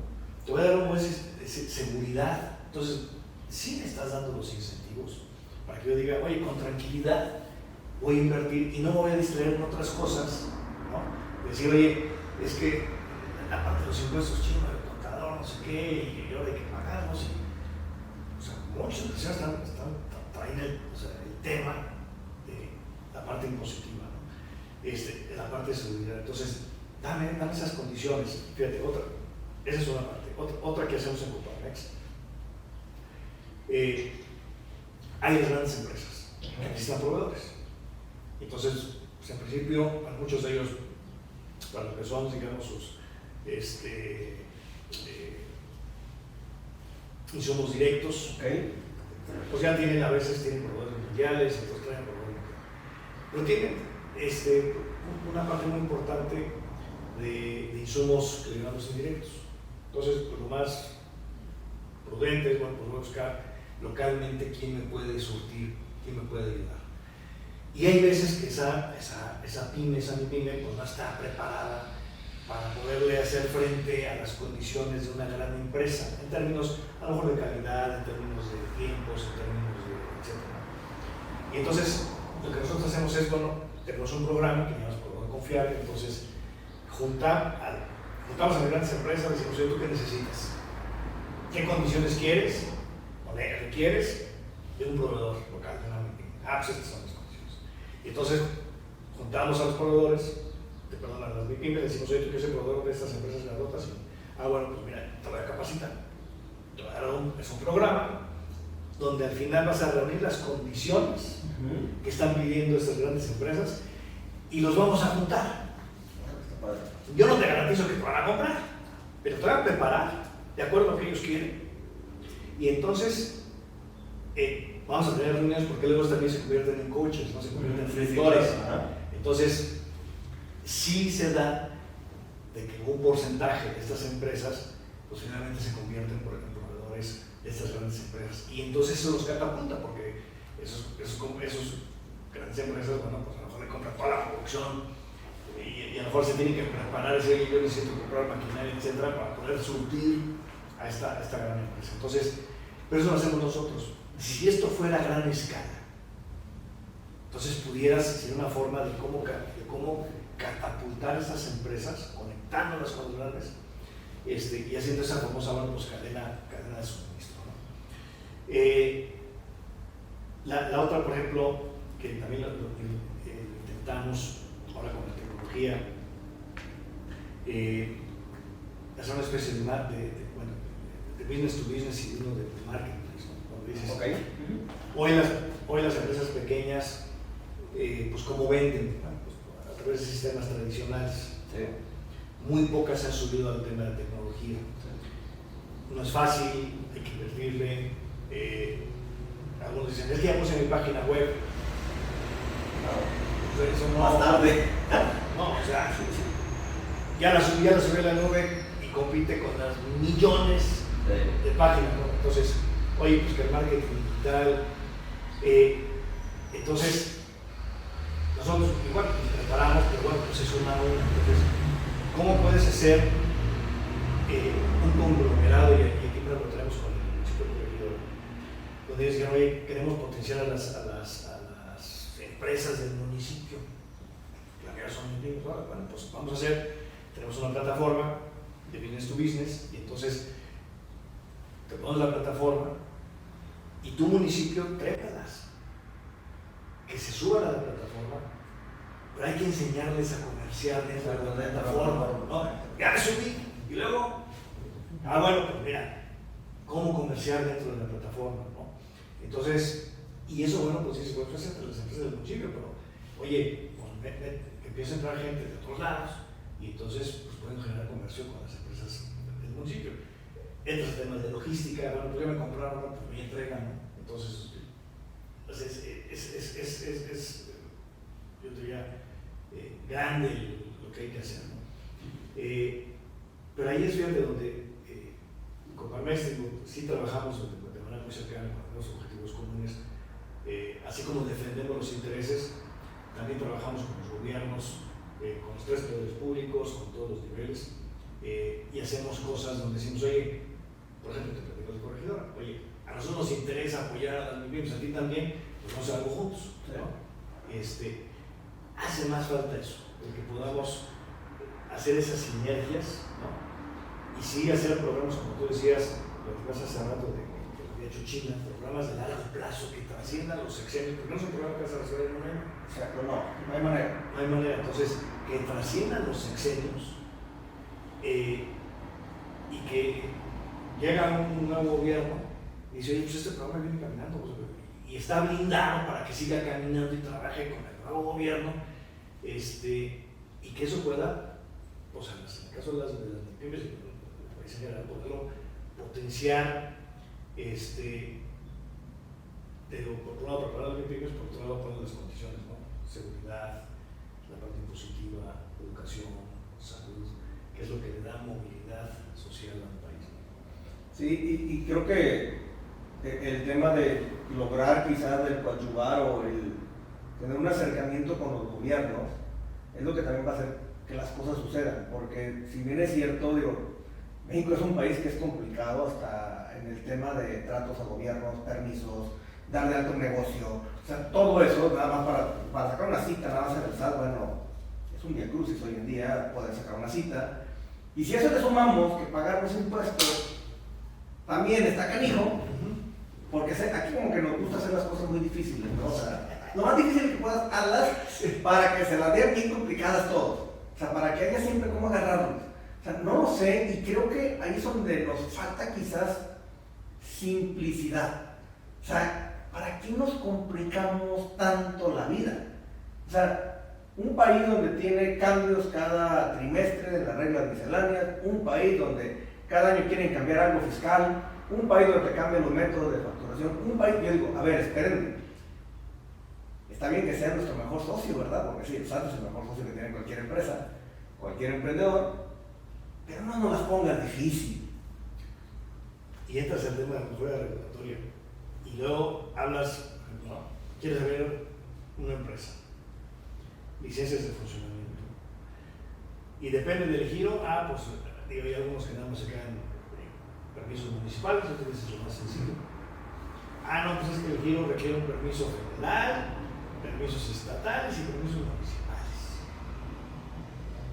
te voy a dar un buen seguridad. Entonces, sí me estás dando los incentivos para que yo diga, oye, con tranquilidad voy a invertir y no me voy a distraer en otras cosas, ¿no? Decir, oye, es que la parte de los impuestos, chino, el contador, no sé qué, y ahora hay que pagarlos. O sea, muchas empresas traen el tema de la parte impositiva, ¿no? De la parte de seguridad. Entonces, dame esas condiciones. Fíjate, esa es una parte. Otra que hacemos en Coparmex. Hay grandes empresas que necesitan proveedores. Entonces, pues en principio, para muchos de ellos, para lo que son, digamos, sus insumos directos, Okay. pues ya a veces tienen proveedores mundiales, entonces traen proveedores mundiales. pero tienen una parte muy importante de insumos que llamamos indirectos. Entonces, pues, lo más prudente es, bueno, pues voy a buscar localmente quién me puede surtir, quién me puede ayudar. Y hay veces que esa pyme, pues no está preparada para poderle hacer frente a las condiciones de una gran empresa, en términos a lo mejor de calidad, en términos de tiempos, en términos de etc. Y entonces, lo que nosotros hacemos es, bueno, tenemos un programa que llamamos Programa Confiable, entonces juntamos a las grandes empresas, decimos, oye, ¿tú qué necesitas? ¿Qué condiciones quieres o requieres de un proveedor local? Pues estas son las condiciones. Y entonces, juntamos a los proveedores, a las MIPYMES, decimos, oye, ¿tú quieres ser proveedor de estas empresas grandotas? Bueno, pues mira, te voy a capacitar. Te voy a dar es un programa donde al final vas a reunir las condiciones que están pidiendo estas grandes empresas y los vamos a juntar. Yo no te garantizo que te van a comprar, pero te voy a preparar de acuerdo a lo que ellos quieren. Y entonces vamos a tener reuniones porque luego también se convierten en coaches, ¿no? Se convierten en mentores. Entonces, sí se da de que un porcentaje de estas empresas pues finalmente se convierten en proveedores de estas grandes empresas y entonces eso los catapulta porque esos grandes empresas, bueno, pues a lo mejor le compran toda la producción y a lo mejor se tienen que preparar, decir, yo necesito comprar maquinaria, etcétera, para poder surtir a esta gran empresa. Entonces, pero eso lo hacemos nosotros. Si esto fuera a gran escala, entonces pudieras ser una forma de cómo catapultar estas empresas, conectándolas con los grandes y haciendo esa famosa pues, cadena de suministro, ¿no? La otra, por ejemplo, que también lo intentamos ahora con la tecnología, hacer una especie de business to business y uno de marketplace, ¿no? Cuando dices, okay. Hoy las empresas pequeñas, pues cómo venden, ¿no? A través de sistemas tradicionales. Sí. Muy pocas se han subido al tema de tecnología. Sí. No es fácil, hay que invertirle. Algunos dicen, es que ya puse mi página web. No, eso no, más tarde. No, o sea, ya la subí a la nube y compite con las millones de páginas, ¿no? Entonces, oye, pues que el marketing digital. Entonces, nosotros igual nos preparamos, pero bueno, pues es una. Entonces, ¿cómo puedes hacer un conglomerado? Y aquí lo tenemos con el municipio corregidor, donde dicen, oye, queremos potenciar a las empresas del municipio. La mayoría son MIPYMES. Bueno, pues vamos a hacer, tenemos una plataforma de business to business, y entonces te pones la plataforma y tu municipio trépalas, que se suban a la plataforma, pero hay que enseñarles a comerciar dentro de la plataforma, ¿no? Ya me subí, y luego, bueno, pues mira, cómo comerciar dentro de la plataforma, ¿no? Entonces, y eso, bueno, pues sí se puede hacer entre las empresas del municipio, pero, oye, pues, empieza a entrar gente de otros lados, y entonces, pues pueden generar comercio con las empresas del municipio. Entras en temas de logística, bueno, pues ya me compraron, bueno, pues me entregan, ¿no? Entonces, yo diría, grande lo que hay que hacer, ¿no? Pero ahí es fíjate donde con Palmestre sí trabajamos de manera muy cercana con los objetivos comunes, así como defendemos los intereses, también trabajamos con los gobiernos, con los tres poderes públicos, con todos los niveles, y hacemos cosas donde decimos, oye, por ejemplo, te platico de corregidora, oye, a nosotros nos interesa apoyar a las MIPYMES, a ti también, pues vamos a hacer algo juntos, ¿no? Hace más falta eso, el que podamos hacer esas sinergias, ¿no? Y sí hacer programas, como tú decías, lo que hace rato de hecho China, programas de largo plazo que trasciendan los sexenios, porque no es un programa que se resuelve en un año. Exacto, no hay manera. No hay manera, entonces, que trasciendan los sexenios y que llega un nuevo gobierno y dice, oye, pues este programa viene caminando, pues, y está blindado para que siga caminando y trabaje con el nuevo gobierno, y que eso pueda, pues en el caso de las MIPYMES, el país en general, poderlo potenciar, por un lado preparar las MIPYMES, por otro lado poner las condiciones, ¿no? seguridad, la parte impositiva, educación, salud, que es lo que le da movilidad social a un país. Sí, y creo que el tema de lograr quizás el coadyuvar o el tener un acercamiento con los gobiernos es lo que también va a hacer que las cosas sucedan, porque si bien es cierto, digo, México es un país que es complicado hasta en el tema de tratos a gobiernos, permisos, dar de alto un negocio, o sea, todo eso, nada más para sacar una cita, nada más en el SAT, bueno, es un viacrucis hoy en día poder sacar una cita, y si a eso le sumamos que pagar los impuestos también está canijo, porque aquí como que nos gusta hacer las cosas muy difíciles, ¿no? O sea, lo más difícil que puedas hazlas para que se las vean bien complicadas todos, o sea, para que haya siempre cómo agarrarlos. O sea, no lo sé, y creo que ahí es donde nos falta quizás simplicidad. O sea, ¿para qué nos complicamos tanto la vida? O sea, un país donde tiene cambios cada trimestre de las reglas misceláneas, un país donde cada año quieren cambiar algo fiscal, un país donde te cambian los métodos de facturación, un país, yo digo, a ver, espérenme, está bien que sea nuestro mejor socio, ¿verdad? Porque sí, el SAT es el mejor socio que tiene cualquier empresa, cualquier emprendedor, pero no nos las pongas difícil. Y entras en el tema de la cultura regulatoria y luego hablas, ¿no? Quieres abrir una empresa, licencias de funcionamiento, y depende del giro, pues digo, hay algunos que nada más se quedan permisos municipales, entonces es lo más sencillo. No, pues es que el giro requiere un permiso federal, permisos estatales y permisos municipales.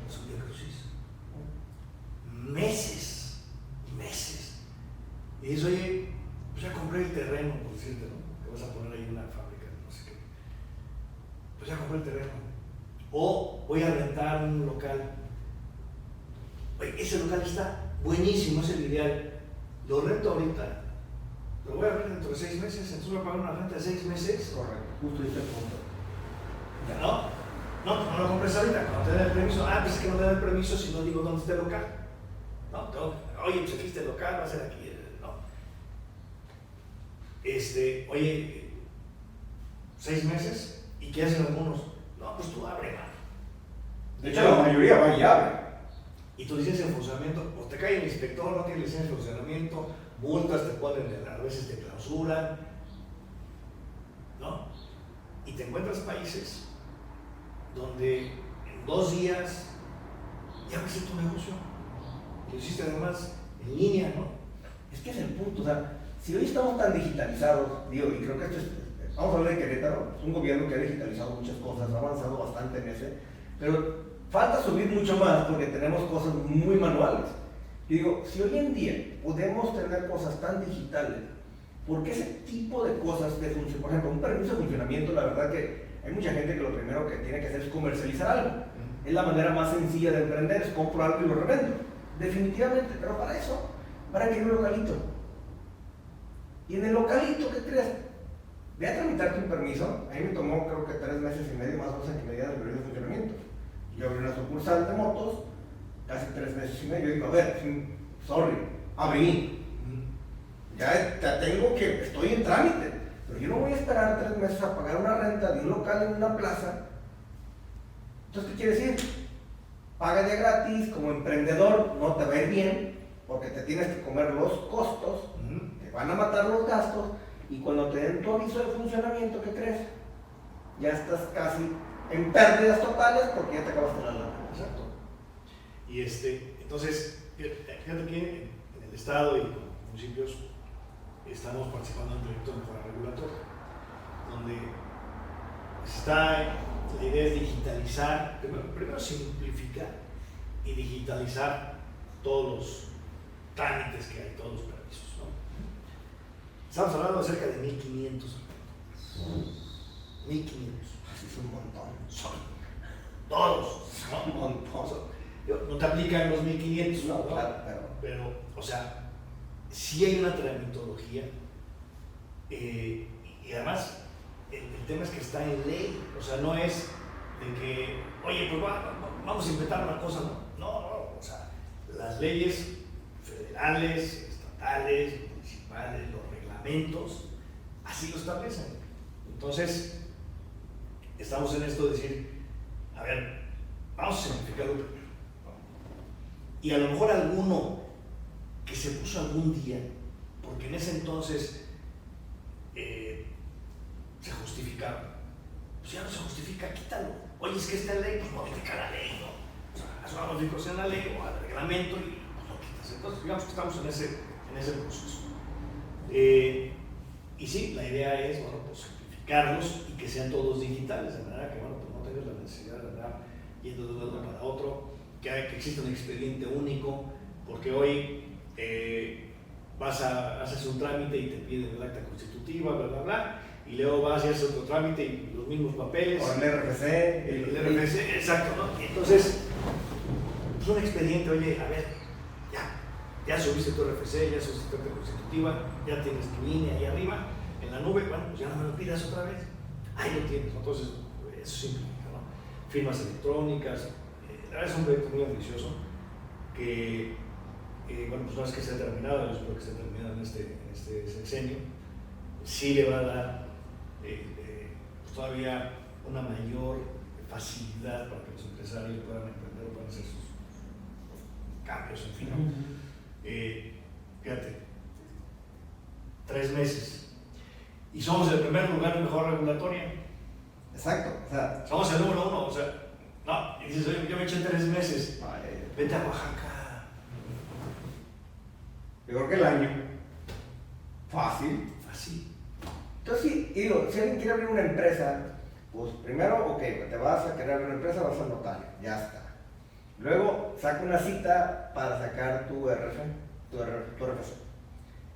Es un viacrucis. Meses. Y dices, oye, pues ya compré el terreno, por decirte, ¿no? Que vas a poner ahí una fábrica, no sé qué. Pues ya compré el terreno. O voy a rentar un local. Oye, ese local está buenísimo, es el ideal. Lo rento ahorita, lo voy a ver dentro de 6 meses, entonces voy a pagar una renta de 6 meses. Correcto, justo este punto. No lo compres ahorita, cuando te den el permiso. Pues es que no te dan el permiso si no digo dónde está el local. Oye, pues aquí está el local, va a ser aquí. Oye, 6 meses, ¿y qué hacen algunos? Pues tú abre, mano. De hecho, la mayoría va y abre. Y tu licencia de funcionamiento, o te cae el inspector, no tienes licencia de funcionamiento, multas te ponen, a veces te clausuran, ¿no? Y te encuentras países donde en 2 días ya abriste tu negocio, lo hiciste además en línea, ¿no? Es que es el punto, o sea, si hoy estamos tan digitalizados, digo, y creo que esto es, vamos a hablar de Querétaro, es un gobierno que ha digitalizado muchas cosas, ha avanzado bastante en ese, pero falta subir mucho más porque tenemos cosas muy manuales. Yo digo, si hoy en día podemos tener cosas tan digitales, ¿por qué ese tipo de cosas de función? Por ejemplo, un permiso de funcionamiento, la verdad que hay mucha gente que lo primero que tiene que hacer es comercializar algo. Es la manera más sencilla de emprender, es compro algo y lo revendo. Definitivamente, pero para eso, para que hay un localito. Y en el localito, ¿qué crees? Ve a tramitarte un permiso. A mí me tomó creo que 3 meses y medio más o menos en que me dieran el permiso de funcionamiento. Yo abrí una sucursal de motos, casi 3 meses y medio. Yo digo, a ver, sorry, abrí. Ya tengo que, estoy en trámite. Pero yo no voy a esperar 3 meses a pagar una renta de un local en una plaza. Entonces, ¿qué quiere decir? Paga ya gratis, como emprendedor no te va a ir bien, porque te tienes que comer los costos, te van a matar los gastos, y cuando te den tu aviso de funcionamiento, ¿qué crees? Ya estás casi en pérdidas totales porque ya te acabaste la lana. Exacto. Y entonces, fíjate que en el Estado y en los municipios estamos participando en un proyecto de mejora regulatoria, donde la idea es digitalizar, primero simplificar y digitalizar todos los trámites que hay, todos los permisos, ¿no? Estamos hablando de cerca de 1,500. 1,500. Así es un montón. Son todos, ¿no? Un montón. No te aplican los 1,500, No, ¿no? claro, Pero, o sea, sí hay una tramitología y además el tema es que está en ley, o sea, no es de que, oye, pues vamos a inventar una cosa, no, o sea, las leyes federales, estatales, municipales, los reglamentos, así lo establecen. Entonces, estamos en esto de decir, a ver, vamos a simplificarlo primero, ¿no? Y a lo mejor alguno que se puso algún día, porque en ese entonces se justificaba, pues ya no se justifica, quítalo. Oye, es que esta ley, pues modifica la ley, ¿no? O sea, haz una modificación a la ley o al reglamento y pues lo quitas. Entonces, digamos que estamos en ese proceso. Y sí, la idea es, bueno, pues simplificarlos y que sean todos digitales, de manera que, bueno, pues no tengas la necesidad de andar yendo de un lado para otro, que exista un expediente único, porque hoy haces un trámite y te piden el acta constitutiva, bla, bla, bla, y luego vas y haces otro trámite y los mismos papeles. O el RFC. El RFC, exacto, ¿no? Y entonces, pues un expediente, oye, a ver, ya subiste tu RFC, ya subiste tu acta constitutiva, ya tienes tu línea ahí arriba, en la nube, bueno, pues ya no me lo pidas otra vez. Ahí lo tienes, ¿no? Entonces, eso simplifica, ¿no? Firmas electrónicas, la verdad es un proyecto muy ambicioso que, bueno, pues una vez que se ha terminado, yo espero que esté terminado en este sexenio, sí le va a dar pues todavía una mayor facilidad para que los empresarios puedan emprender o puedan hacer sus cambios, en fin, ¿no? Fíjate, 3 meses y somos el primer lugar en mejora regulatoria. Exacto, o sea, somos el número 1, o sea, no, y dices, oye, yo me eché 3 meses, vete a Oaxaca. Yo creo que el año, fácil. Entonces, sí, digo, si alguien quiere abrir una empresa, pues primero, ok, te vas a querer abrir una empresa, vas al notario, ya está. Luego, saca una cita para sacar tu RFC,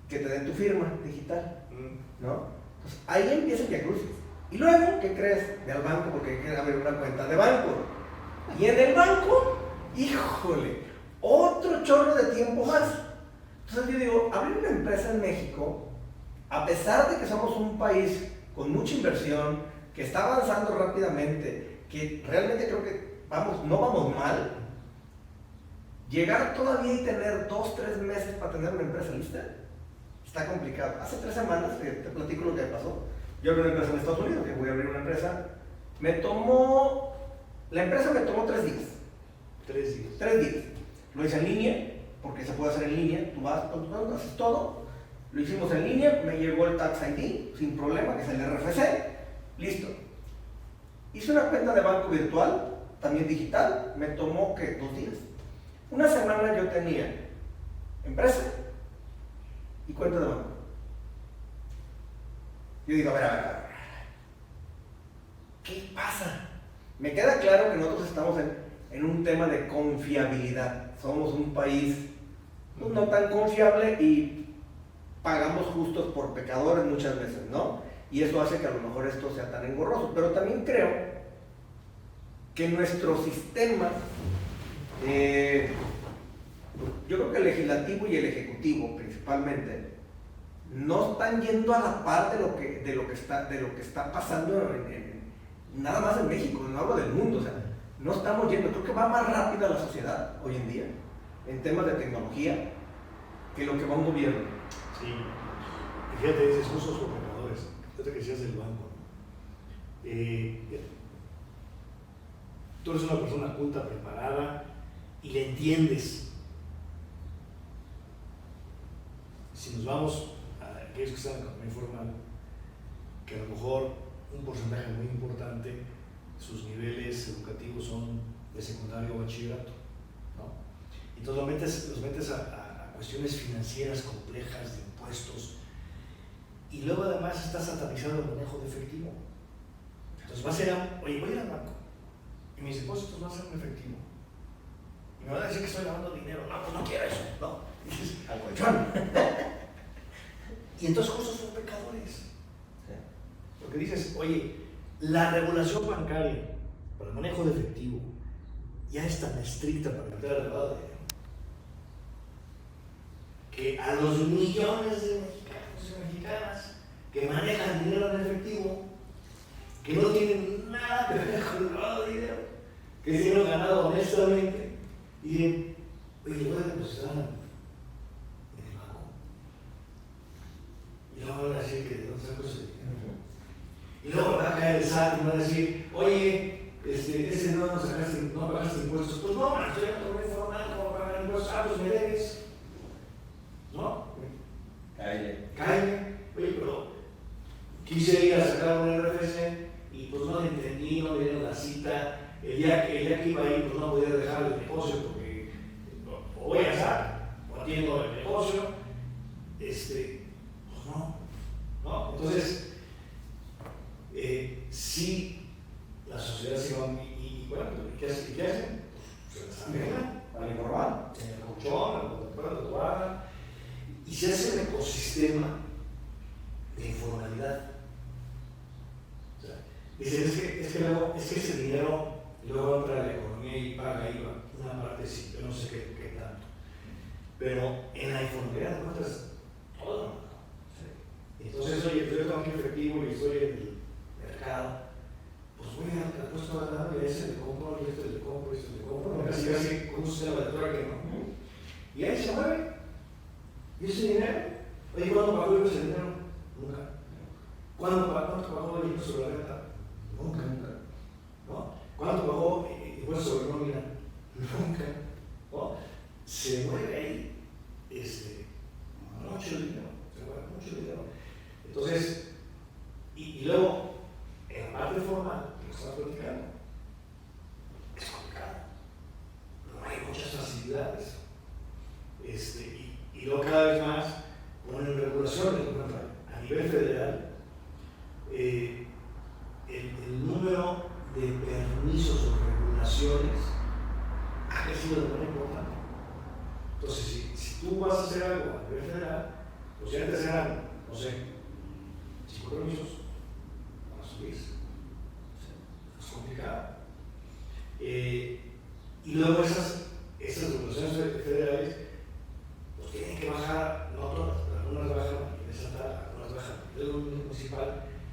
que te den tu firma digital, ¿no? Entonces, ahí empieza el viacrucis. Y luego, ¿qué crees? Ve al banco porque quieres abrir una cuenta de banco. Y en el banco, híjole, otro chorro de tiempo más. Entonces yo digo, abrir una empresa en México, a pesar de que somos un país con mucha inversión, que está avanzando rápidamente, que realmente creo que no vamos mal, llegar todavía y tener 2-3 meses para tener una empresa lista, está complicado. Hace 3 semanas, que te platico lo que pasó, yo abrí una empresa en Estados Unidos, que voy a abrir una empresa, la empresa me tomó 3 días. 3 días. Lo hice en línea, porque se puede hacer en línea, tú vas, haces todo, lo hicimos en línea, me llegó el Tax ID, sin problema, que es el RFC, listo. Hice una cuenta de banco virtual, también digital, me tomó, ¿qué? 2 días. Una semana yo tenía empresa y cuenta de banco. Yo digo, a ver, ¿qué pasa? Me queda claro que nosotros estamos en un tema de confiabilidad. Somos un país no tan confiable y pagamos justos por pecadores muchas veces, ¿no? Y eso hace que a lo mejor esto sea tan engorroso. Pero también creo que nuestro sistema, yo creo que el legislativo y el ejecutivo principalmente, no están yendo a la par de lo que está pasando nada más en México, no hablo del mundo, o sea, no estamos yendo, creo que va más rápido la sociedad hoy en día en temas de tecnología que lo que va un gobierno. Sí, y fíjate, dices usos o pecadores, fíjate que decías del banco. Tú eres una persona culta, preparada y le entiendes. Si nos vamos a aquellos que están en la economía informal, que a lo mejor un porcentaje muy importante, sus niveles educativos son de secundario o bachillerato, ¿no? Entonces los metes a cuestiones financieras complejas, de impuestos, y luego además está satanizado el manejo de efectivo. Entonces voy a ir al banco, y mis depósitos van a ser en efectivo. Y me van a decir que estoy lavando dinero. No, pues no quiero eso, ¿no? Y dices, al colchón. Y entonces justo son pecadores. Porque dices, oye, la regulación bancaria para el manejo de efectivo ya es tan estricta para meter al lavado de dinero que a los millones de mexicanos y mexicanas que manejan dinero en efectivo, que no tienen nada que ver con el lavado de dinero, que dinero ganado honestamente, y dicen, oye, le voy a depositar en el banco. Y luego van a decir que de dónde sacó ese dinero. Y luego va a caer caer el SAT y me va a decir, oye, ese no pagaste impuestos. Pues no, man, estoy en la informal, ¿cómo pagar impuestos? Ah, pues me debes. ¿No? Calle. Oye, pero quise ir a sacar un RFC y pues no lo entendí, no me dieron la cita. El día que iba a ir, pues no podía dejar el negocio porque o voy a estar o atiendo el negocio. Pues no. Entonces, sí, la sociedad se va y bueno, ¿qué hacen? Se las arreglan, Para informar. en el colchón, en la toalla, y se hace un ecosistema de informalidad. O sea, dicen, es que ese dinero luego entra a la economía y paga IVA, una parte sí, yo no sé qué tanto. Pero en la informalidad encuentras todo. Sí. Entonces, oye, yo tengo aquí efectivo y estoy en el mercado, pues voy al puesto de lado y a ese le compro, y a este le compro, y a este le compro, casi como usted la lectura que no. Y ahí se mueve. ¿Y ese dinero? Oye, ¿cuándo pagó ese dinero? Nunca. ¿Cuánto pagó el impuesto sobre la renta? Nunca. ¿No? ¿Cuánto pagó impuesto sobre nómina? Nunca. ¿No? Se mueve ahí mucho dinero. Entonces, y luego, en la parte formal, que estamos platicando, es complicado. No hay muchas facilidades. Y luego cada vez más ponen regulaciones. A nivel federal, el número de permisos o regulaciones ha crecido de manera importante. Entonces, si tú vas a hacer algo a nivel federal, pues ya antes eran, no sé, 5 permisos, van a subir. Es complicado. Y luego esas regulaciones federales pues tienen que bajar, no todas, pero algunas bajan a nivel estatal, algunas bajan a nivel municipal,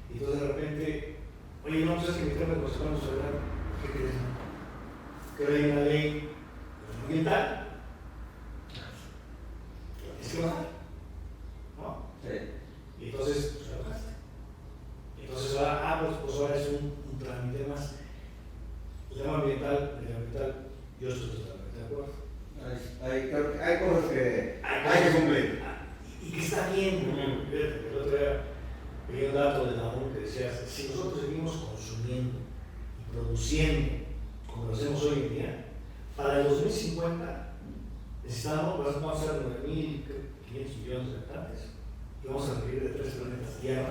y entonces de repente, oye, no, pues es que mi tema de consecuencias federal, ¿qué crees? Que hay una ley ambiental, es que bajar, ¿no? Sí. Y entonces, pues la bajaste. Entonces ahora, pues ahora es un trámite más. El tema ambiental, yo estoy totalmente de acuerdo. Hay cosas que hay que cumplir. Y que está bien. El otro día vi un dato de la ONU que decía, si nosotros seguimos consumiendo y produciendo como lo hacemos hoy en día, para el 2050 vamos a ser 9.500 millones de habitantes y vamos a requerir de 3 planetas Tierra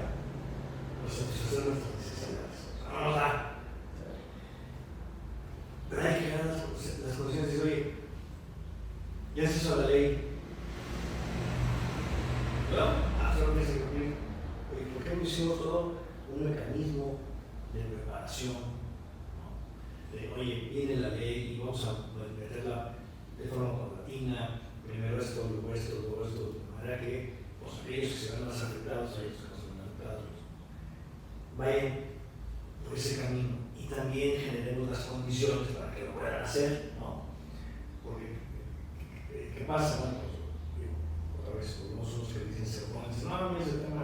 para satisfacer nuestras necesidades. No nos da. Pero hay que ganar las condiciones y decir, oye, ya se hizo la ley. Solo tienes que cumplir. Oye, ¿por qué no hicimos todo un mecanismo de preparación? ¿No? Oye, viene la ley y vamos a meterla de forma paulatina, primero esto, luego esto, de manera que pues, aquellos que se van más afectados, aquellos que no se van afectados, vayan por ese camino y también generemos las condiciones para que lo puedan hacer, ¿no? Porque, ¿qué pasa? Bueno, pues, otra vez, tenemos unos que dicen, se oponen, dicen, no, a mí ese tema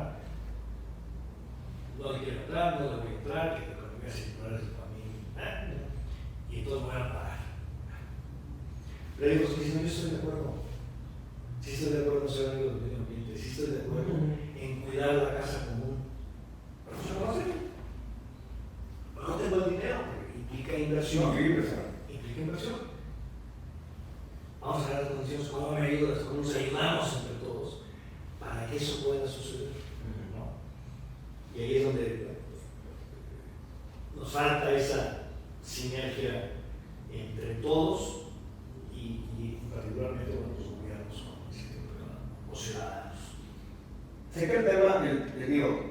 no le quiero entrar, no le voy a entrar, que la economía circular es para mí, y entonces voy a parar. Le digo, sí, yo estoy de acuerdo. Sí estoy de acuerdo en ser amigo del medio ambiente, sí estoy de acuerdo en cuidar la casa común. Pero eso no lo sé. No tengo el dinero, implica inversión. Implica inversión. Vamos a ver las condiciones, cómo me ayudas, cómo nos ayudamos entre todos para que eso pueda suceder. ¿No? Y ahí es donde nos falta esa sinergia entre todos y particularmente con los gobiernos o ciudadanos. Sé que el tema,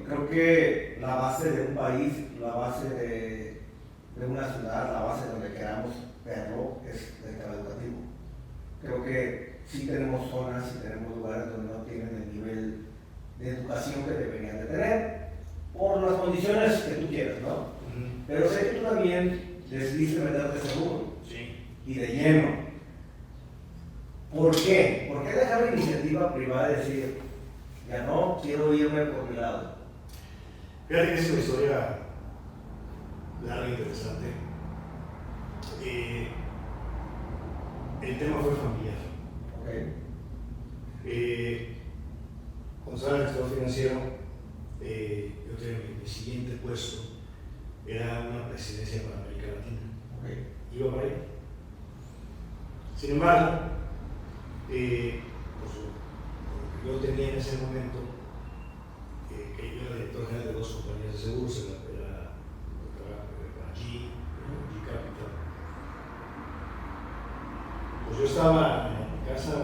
creo que la base de un país, la base de una ciudad, la base donde queramos verlo es el tema educativo. Creo que sí tenemos zonas, sí tenemos lugares donde no tienen el nivel de educación que deberían de tener, por las condiciones que tú quieras, ¿no? Pero sé que tú también decidiste meterte seguro. Sí. Y de lleno. ¿Por qué? ¿Por qué dejar la iniciativa privada y decir, ya no, quiero irme por mi lado? Fíjate que es una historia larga e interesante. El tema fue familiar. Okay. Cuando estaba en el sector financiero, yo tenía mi siguiente puesto, era una presidencia para América Latina. Okay. Iba para ahí. Sin embargo, pues, yo tenía en ese momento, que yo era director general de 2 compañías de seguros, era G Capital. Pues yo estaba en mi casa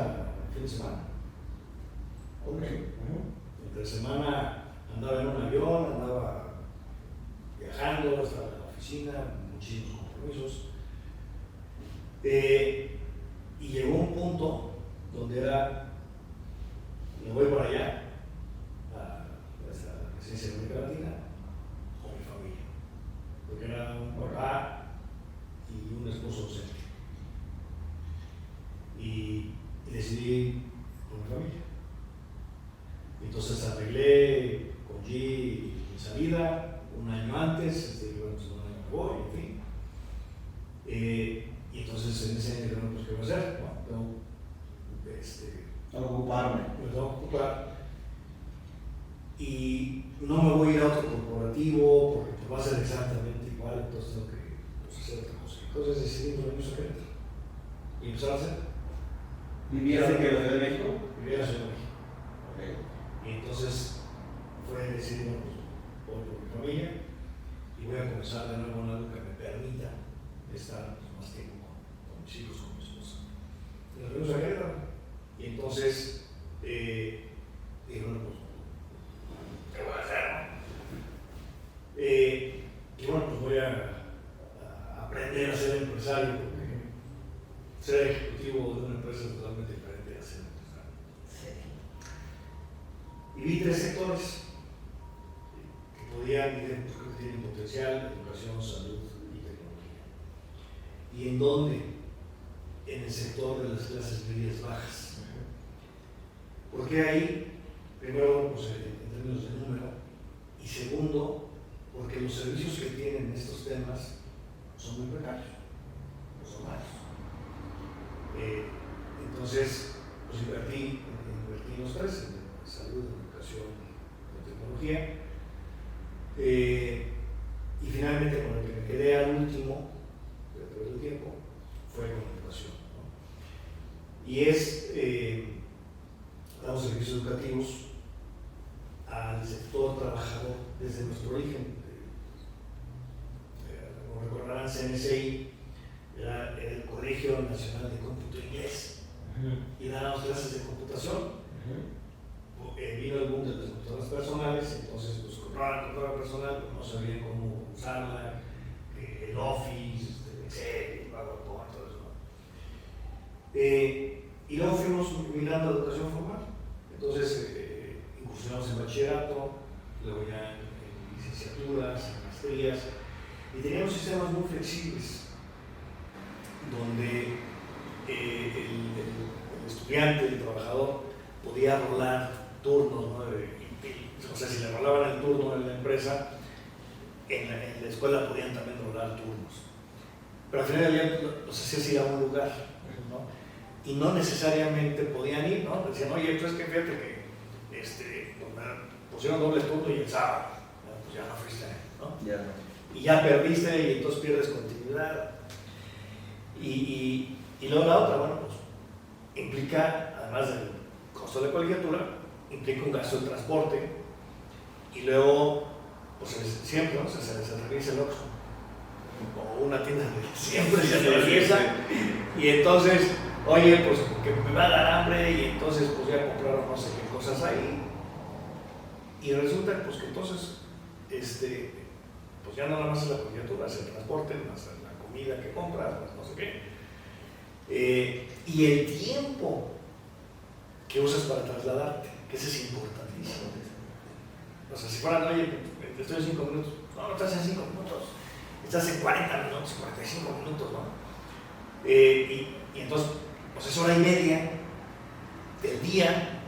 el fin de semana. Okay. Entre semana andaba en un avión, andaba viajando, estaba en la oficina, muchísimos compromisos. Y llegó un punto donde era, me voy para allá, a la presidencia de América Latina, con mi familia, porque era un papá y un esposo ausente. Y decidí con mi familia. Entonces arreglé con G mi salida un año antes, bueno, pues un año me voy, en fin. Y entonces en ese año dije, pues, ¿qué voy a hacer? Bueno, Tengo que ocuparme. me tengo que ocupar. Y no me voy a ir a otro corporativo porque pues, va a ser exactamente igual, entonces tengo que pues, hacer otra cosa. Entonces decidimos venirnos a Querétaro y empezar a hacer. ¿Vivías en Ciudad de México? Vivía en la Ciudad de México. Okay. Y entonces fue decidir, pues, voy por mi familia y voy a comenzar de nuevo en algo que me permita estar pues, más tiempo con mis hijos, con mi esposa. Y nos fuimos a Querétaro. Y entonces dije, bueno, pues, ¿qué voy a hacer? Y bueno, pues voy a aprender a ser empresario, porque ser ejecutivo de una empresa es totalmente diferente a ser empresario. Y vi 3 sectores que podían, creo que tienen potencial: educación, salud y tecnología. ¿Y en dónde? En el sector de las clases medias bajas. ¿Por qué ahí? Primero, pues, en términos de número, y segundo, porque los servicios que tienen estos temas son muy precarios, no son malos. Entonces, pues invertí en los 3, en salud, en educación y tecnología. Y finalmente, con el que me quedé al último, a través del tiempo, fue con educación, ¿no? Y damos servicios educativos al sector trabajador desde nuestro origen. Como recordarán, CNCI era el Colegio Nacional de Cómputo Inglés y dábamos clases de computación. Vino el boom de las computadoras personales, entonces pues compraban la computadora personal, pero no sabían cómo usarla, el Office, Excel, PowerPoint, todo eso, ¿no? Y luego fuimos migrando a la educación formal. Entonces incursionamos en bachillerato, luego ya en licenciaturas, en maestrías, y teníamos sistemas muy flexibles donde el estudiante, el trabajador, podía rolar turnos, ¿no? O sea, si le rolaban el turno en la empresa, en la escuela podían también rolar turnos. Pero al final del día los hacías ir a un lugar, ¿no? Y no necesariamente podían ir, ¿no? Decían, oye, entonces que fíjate que pusieron doble turno y el sábado, ¿no? Pues ya no fuiste, ¿no? Ya. Y ya perdiste y entonces pierdes continuidad. Y luego la otra, bueno, pues implica, además del costo de colegiatura, implica un gasto de transporte y luego, pues siempre, ¿no? Se les atraviesa el Oxxo o una tienda de siempre se atraviesa y entonces, oye, pues que me va a dar hambre y entonces pues voy a comprar no sé qué cosas ahí y resulta pues que entonces pues ya no nada más es la colegiatura, es el transporte, más la comida que compras, más no sé qué, y el tiempo que usas para trasladarte, que ese es importantísimo. O sea, si fueran, oye, estoy en 5 minutos, no estás en 5 minutos, estás en 40 minutos, 45 minutos, ¿no? Y entonces, pues es hora y media del día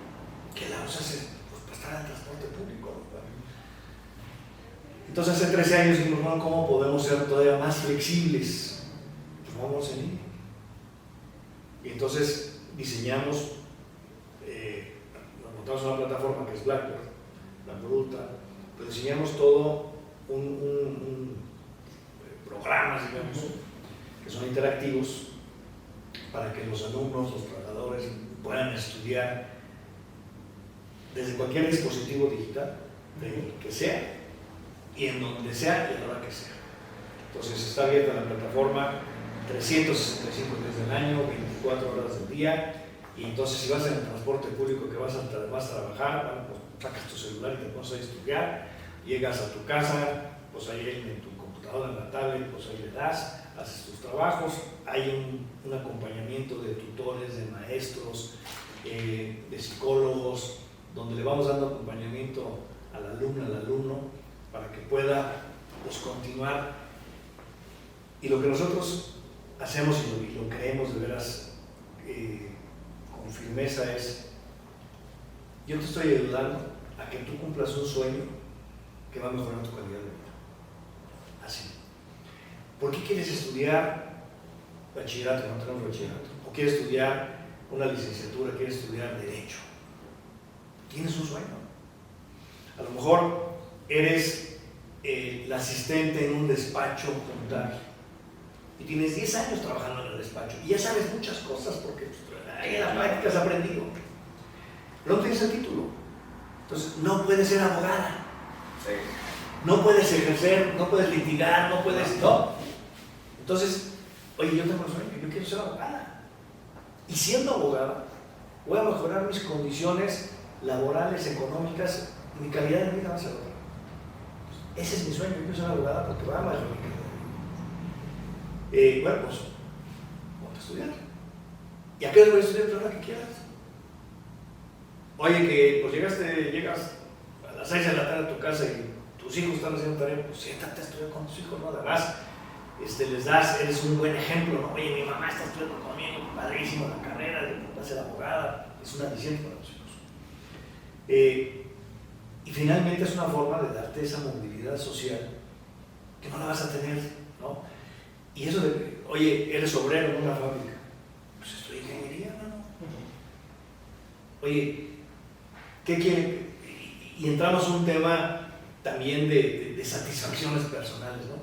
que la usas pues, para estar en el transporte público. Entonces hace 13 años dijimos, bueno, ¿cómo podemos ser todavía más flexibles? Pues vamos en línea. Y entonces diseñamos, nos montamos una plataforma que es Blackboard Ultra, pues diseñamos todo programas, digamos, que son interactivos para que los alumnos, los trabajadores puedan estudiar desde cualquier dispositivo digital, del que sea, y en donde sea y a la hora que sea. Entonces está abierta la plataforma 365 días del año, 24 horas del día, y entonces si vas en el transporte público que vas a trabajar, bueno, pues sacas tu celular y te pones a estudiar, llegas a tu casa, pues ahí en tu computadora, en la tablet, pues ahí le das, haces tus trabajos, hay un acompañamiento de tutores, de maestros, de psicólogos, donde le vamos dando acompañamiento al alumno, al alumno, para que pueda pues, continuar. Y lo que nosotros hacemos y lo creemos de veras con firmeza es, yo te estoy ayudando a que tú cumplas un sueño que va a mejorar tu calidad de vida. Así. ¿Por qué quieres estudiar bachillerato? No tenemos bachillerato. ¿O quieres estudiar una licenciatura? ¿Quieres estudiar Derecho? Tienes un sueño. A lo mejor eres el asistente en un despacho contable y tienes 10 años trabajando en el despacho y ya sabes muchas cosas porque ahí en la práctica has aprendido, pero no tienes el título. Entonces no puedes ser abogada, sí. No puedes ejercer, no puedes litigar, no puedes, no. Entonces, oye, yo tengo un sueño, yo quiero ser abogada, y siendo abogada voy a mejorar mis condiciones laborales, económicas, y mi calidad de vida va a ser otra. Ese es mi sueño, yo quiero ser abogada porque va a mejorar mi calidad de vida. Bueno, pues, ponte a estudiar. ¿Y a qué hora voy a estudiar? La hora que quieras. Oye, que pues llegas a las 6 de la tarde a tu casa y tus hijos están haciendo tarea, pues siéntate a estudiar con tus hijos, ¿no? Además, les das, eres un buen ejemplo, ¿no? Oye, mi mamá está estudiando conmigo, padrísimo la carrera, va a ser abogada, es un aliciente para los hijos. Y finalmente es una forma de darte esa movilidad social que no la vas a tener, ¿no? Y eso de, oye, eres obrero en una fábrica, pues estudia ingeniería, ¿no? Oye, ¿qué quiere? Y entramos en un tema también de satisfacciones personales, ¿no?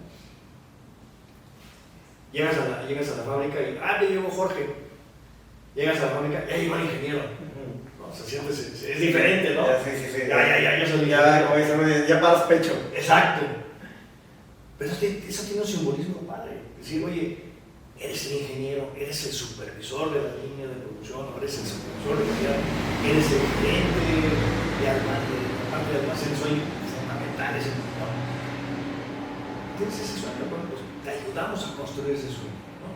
Llegas a la fábrica y, me llegó Jorge. Llegas a la fábrica, ya llegó el ingeniero. ¿No? Se siente, es diferente, ¿no? Sí. Ya soy ingeniero. Ya paras pecho. Exacto. Pero eso tiene un simbolismo padre. Decir, oye, eres el ingeniero, eres el supervisor de la línea de producción, eres el supervisor de calidad, eres el gerente de la parte de almacenes, soy fundamental, es importante. Tienes ese sueño, bueno, pues te ayudamos a construir ese sueño, ¿no?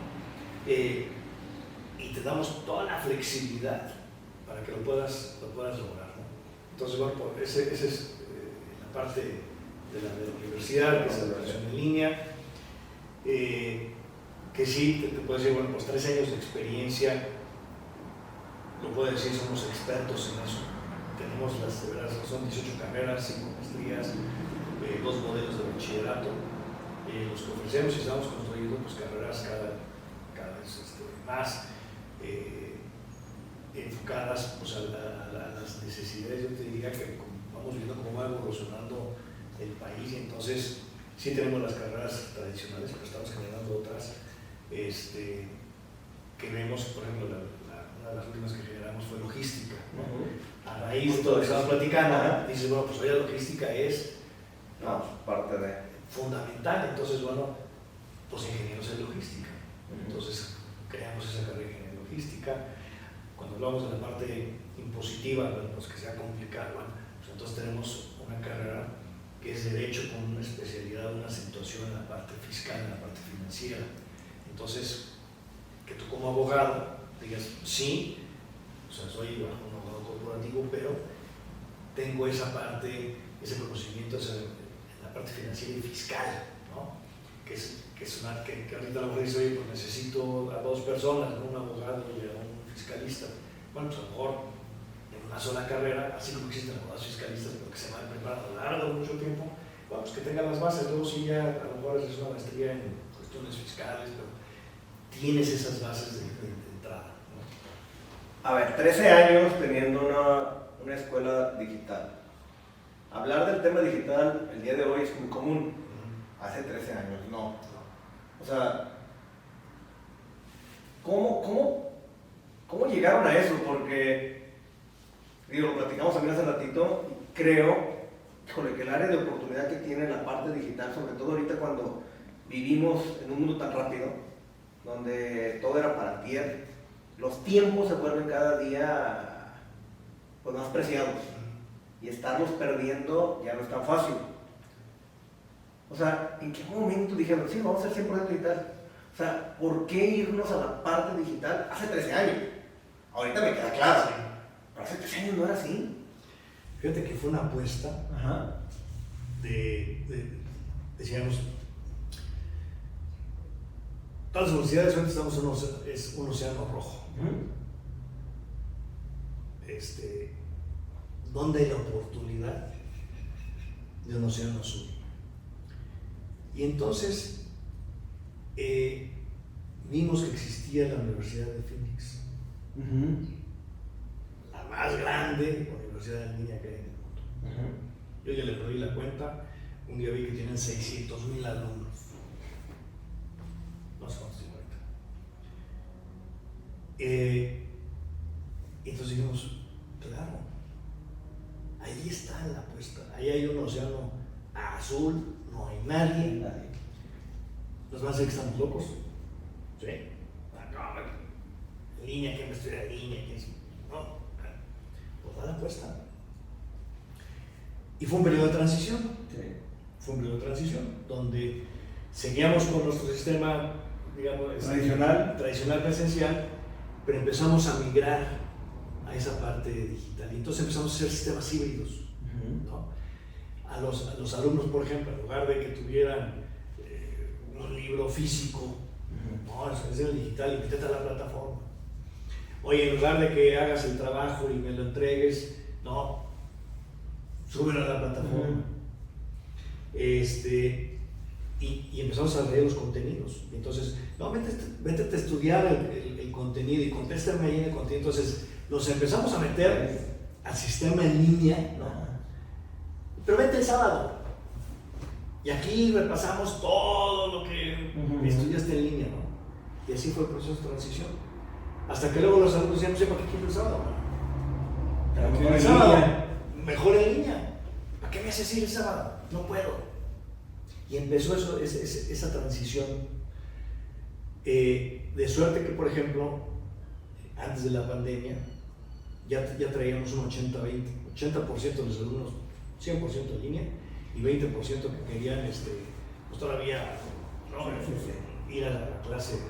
Y te damos toda la flexibilidad para que lo puedas lograr, ¿no? Entonces, bueno, pues esa es la parte de la universidad, que es la educación en línea, que sí, te puedo decir, bueno, pues 3 años de experiencia, lo puedo decir, somos expertos en eso. Tenemos son 18 carreras, 5 maestrías, 2 modelos de bachillerato, los que ofrecemos y estamos construyendo pues, carreras cada vez más enfocadas pues, a las necesidades. Yo te diría que vamos viendo cómo va evolucionando el país, y entonces sí tenemos las carreras tradicionales, pero estamos generando otras que vemos, por ejemplo, una de las últimas que generamos fue logística, ¿no? A raíz de todo lo que estamos platicando, dices, bueno, pues hoy la logística es parte de fundamental, entonces, bueno, pues ingenieros en logística. Entonces, creamos esa carrera de ingeniería logística. Cuando hablamos de la parte impositiva, bueno, pues que sea complicado, bueno, pues entonces tenemos una carrera que es Derecho con una especialidad, una acentuación en la parte fiscal, en la parte financiera. Entonces, que tú como abogado digas, sí, o sea, soy un abogado corporativo, pero tengo esa parte, ese conocimiento en la parte financiera y fiscal, ¿no? Que ahorita a lo mejor dice, oye, pues necesito a 2 personas, ¿no? Un abogado y a un fiscalista. Bueno, pues a lo mejor en una sola carrera, así como existen abogados fiscalistas, pero que se van preparando a lo largo de mucho tiempo, Vamos, que tenga las bases, luego sí ya a lo mejor es una maestría en cuestiones fiscales, pero tienes esas bases de entrada, ¿no? A ver, 13 años teniendo una escuela digital. Hablar del tema digital el día de hoy es muy común. Hace 13 años, no. O sea, ¿cómo llegaron a eso? Porque, digo, lo platicamos también hace ratito, y creo, híjole, que el área de oportunidad que tiene la parte digital, sobre todo ahorita cuando vivimos en un mundo tan rápido, donde todo era para ayer, los tiempos se vuelven cada día pues, más preciados, y estarlos perdiendo ya no es tan fácil. O sea, ¿en qué momento dijeron, sí, vamos a ser 100% digital? O sea, ¿por qué irnos a la parte digital hace 13 años? Ahorita me queda claro, pero hace 13 años no era así. Fíjate que fue una apuesta decíamos, todas las universidades ahorita estamos es un océano rojo. ¿Dónde hay la oportunidad de un océano azul? Y entonces vimos que existía la Universidad de Phoenix, la más grande universidad en línea que hay en el mundo. Yo ya le perdí la cuenta, un día vi que tienen 600,000 alumnos. No sé cuántos tienen ahorita. Entonces dijimos, claro, ahí está la apuesta, ahí hay un océano azul, no hay nadie. ¿Nos van a decir que estamos locos? ¿Sí? En línea, ¿quién va a estudiar en línea? No, pues da la apuesta. Y fue un periodo de transición. Sí. Fue un periodo de transición donde seguíamos con nuestro sistema, digamos, tradicional presencial, pero empezamos a migrar a esa parte digital. Y entonces empezamos a hacer sistemas híbridos, ¿no? A los alumnos, por ejemplo, en lugar de que tuvieran un libro físico, no, es el digital y métete a la plataforma. Oye, en lugar de que hagas el trabajo y me lo entregues, no, súbelo a la plataforma. Y empezamos a leer los contenidos. Entonces, no, métete a estudiar el contenido y contéstame ahí en el contenido. Entonces, los empezamos a meter al sistema en línea, ¿no? Pero vete el sábado. Y aquí repasamos todo lo que estudiaste en línea, ¿no? Y así fue el proceso de transición. Hasta que luego los alumnos decían, ¿para qué quiero el sábado? Mejor en línea. ¿Para qué me haces ir el sábado? No puedo. Y empezó esa transición. De suerte que, por ejemplo, antes de la pandemia, ya traíamos un 80-20. 80% de los alumnos 100% en línea y 20% que querían pues todavía ¿no? Ir a la clase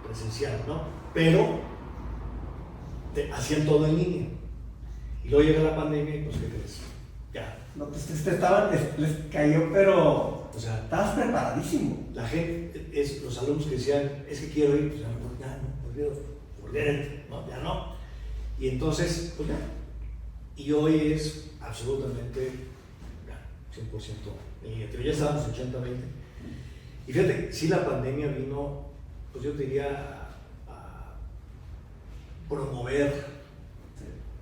presencial, ¿no? Pero hacían todo en línea. Y luego llega la pandemia y pues ¿qué crees? Ya. No, pues les cayó, pero o sea, estabas preparadísimo. La gente, los alumnos que decían, es que quiero ir, pues ya no, olvídate, ¿no? Ya no. Y entonces, pues ya. Y hoy es absolutamente 100% en línea. Ya estábamos 80-20. Y fíjate, sí la pandemia vino, pues yo te diría, a promover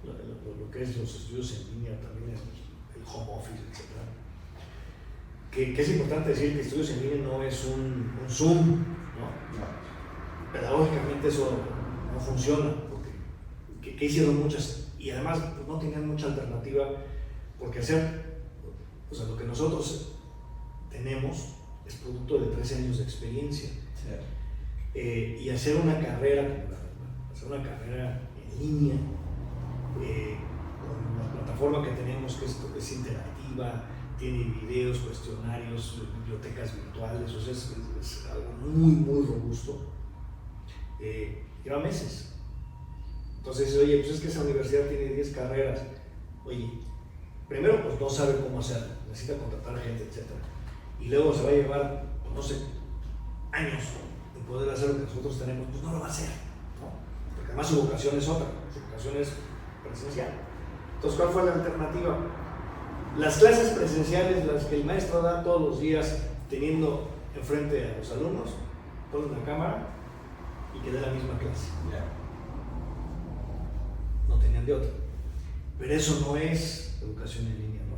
lo que es los estudios en línea, también el home office, etc. Que es importante decir que estudios en línea no es un Zoom, ¿no? Pedagógicamente eso no funciona, porque que hicieron muchas, y además pues, no tenían mucha alternativa, porque o sea, lo que nosotros tenemos es producto de 13 años de experiencia. Sí. Y hacer una carrera en línea, con la plataforma que tenemos, que es interactiva, tiene videos, cuestionarios, bibliotecas virtuales, o sea, es algo muy, muy robusto. Lleva meses. Entonces, oye, pues es que esa universidad tiene 10 carreras. Oye, primero, pues no sabe cómo hacerlo, necesita contratar gente, etc. Y luego se va a llevar, pues, no sé, años de poder hacer lo que nosotros tenemos, pues no lo va a hacer, ¿no? Porque además su vocación es otra, su vocación es presencial. Entonces, ¿cuál fue la alternativa? Las clases presenciales, las que el maestro da todos los días, teniendo enfrente a los alumnos, pone una cámara y que dé la misma clase. No tenían de otra. Pero eso no es educación en línea, ¿no?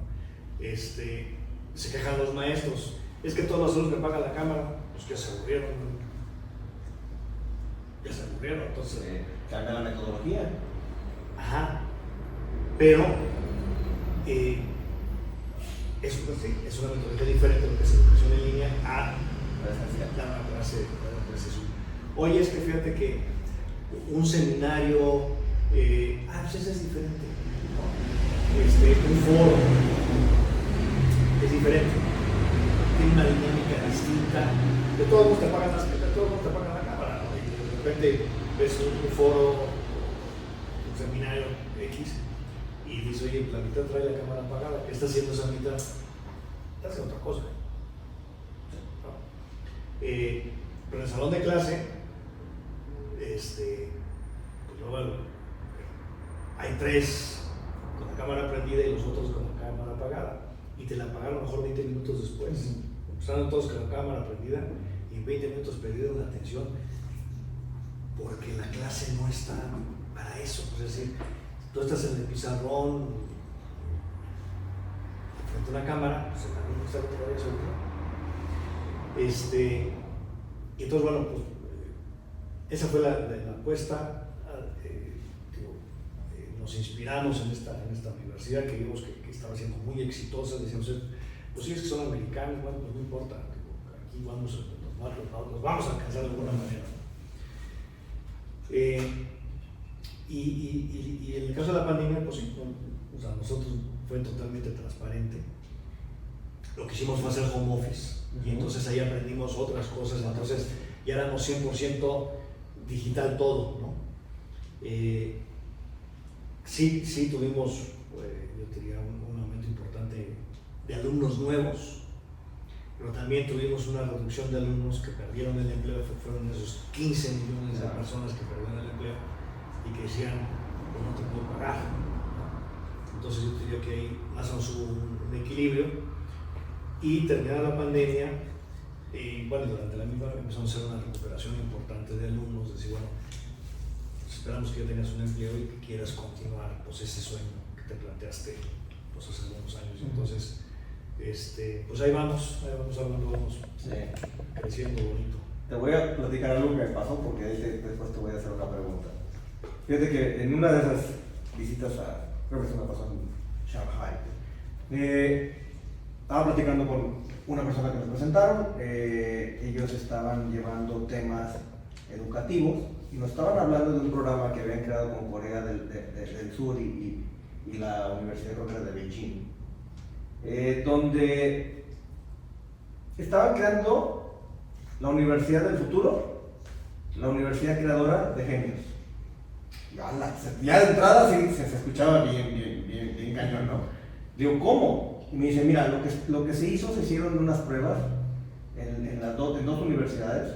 Se quejan los maestros. Es que todos los alumnos me apagan la cámara, pues ya se aburrieron. Entonces. Cambia la metodología. Ajá. Pero eso pues, sí, es una metodología diferente de lo que es educación en línea a la clase Zoom. Oye, es que fíjate que un seminario, pues ese es diferente. Un foro es diferente. Tiene una dinámica distinta. De todos modos te apagan la cámara, ¿no? Y de repente ves un foro, un seminario X, y dices, oye, la mitad trae la cámara apagada, ¿qué está haciendo esa mitad? Está haciendo otra cosa. ¿No? Pero en el salón de clase, pues luego hay 3 con la cámara prendida y los otros con la cámara apagada, y te la apagaron a lo mejor 20 minutos después. Estaban todos con la cámara prendida y en 20 minutos perdieron la atención porque la clase no está para eso. Es decir, tú estás en el pizarrón frente a una cámara, pues el alumno está todavía seguro. Y entonces, bueno, pues esa fue la apuesta. Nos inspiramos en esta universidad que vimos que estaba siendo muy exitosa. Decíamos, pues sí, es que son americanos, bueno, pues no importa, aquí nos vamos a alcanzar de alguna manera. Y en el caso de la pandemia, pues sí, o sea, nosotros fue totalmente transparente. Lo que hicimos fue hacer home office, y entonces ahí aprendimos otras cosas. Entonces ya éramos 100% digital todo, ¿no? Sí tuvimos, yo diría, un aumento importante de alumnos nuevos, pero también tuvimos una reducción de alumnos que perdieron el empleo. Fueron esos 15 millones de personas que perdieron el empleo y que decían, pues no te puedo pagar. Entonces yo diría que ahí más o menos hubo un equilibrio, y terminada la pandemia, y bueno, durante la misma empezamos a hacer una recuperación importante de alumnos, decir, bueno, esperamos que ya tengas un empleo y que quieras continuar pues ese sueño que te planteaste pues hace algunos años. Entonces, pues ahí vamos hablando, vamos creciendo bonito. Te voy a platicar algo que me pasó, porque después te voy a hacer una pregunta. Fíjate que en una de esas visitas creo que se me pasó en Shanghai, estaba platicando con una persona que nos presentaron. Ellos estaban llevando temas educativos y nos estaban hablando de un programa que habían creado con Corea del Sur y la Universidad de Beijing, donde estaban creando la universidad del futuro, la universidad creadora de genios. Ya de entrada sí, se escuchaba bien cañón, ¿no? Digo, ¿cómo? Y me dice, mira, lo que se hicieron unas pruebas en dos universidades.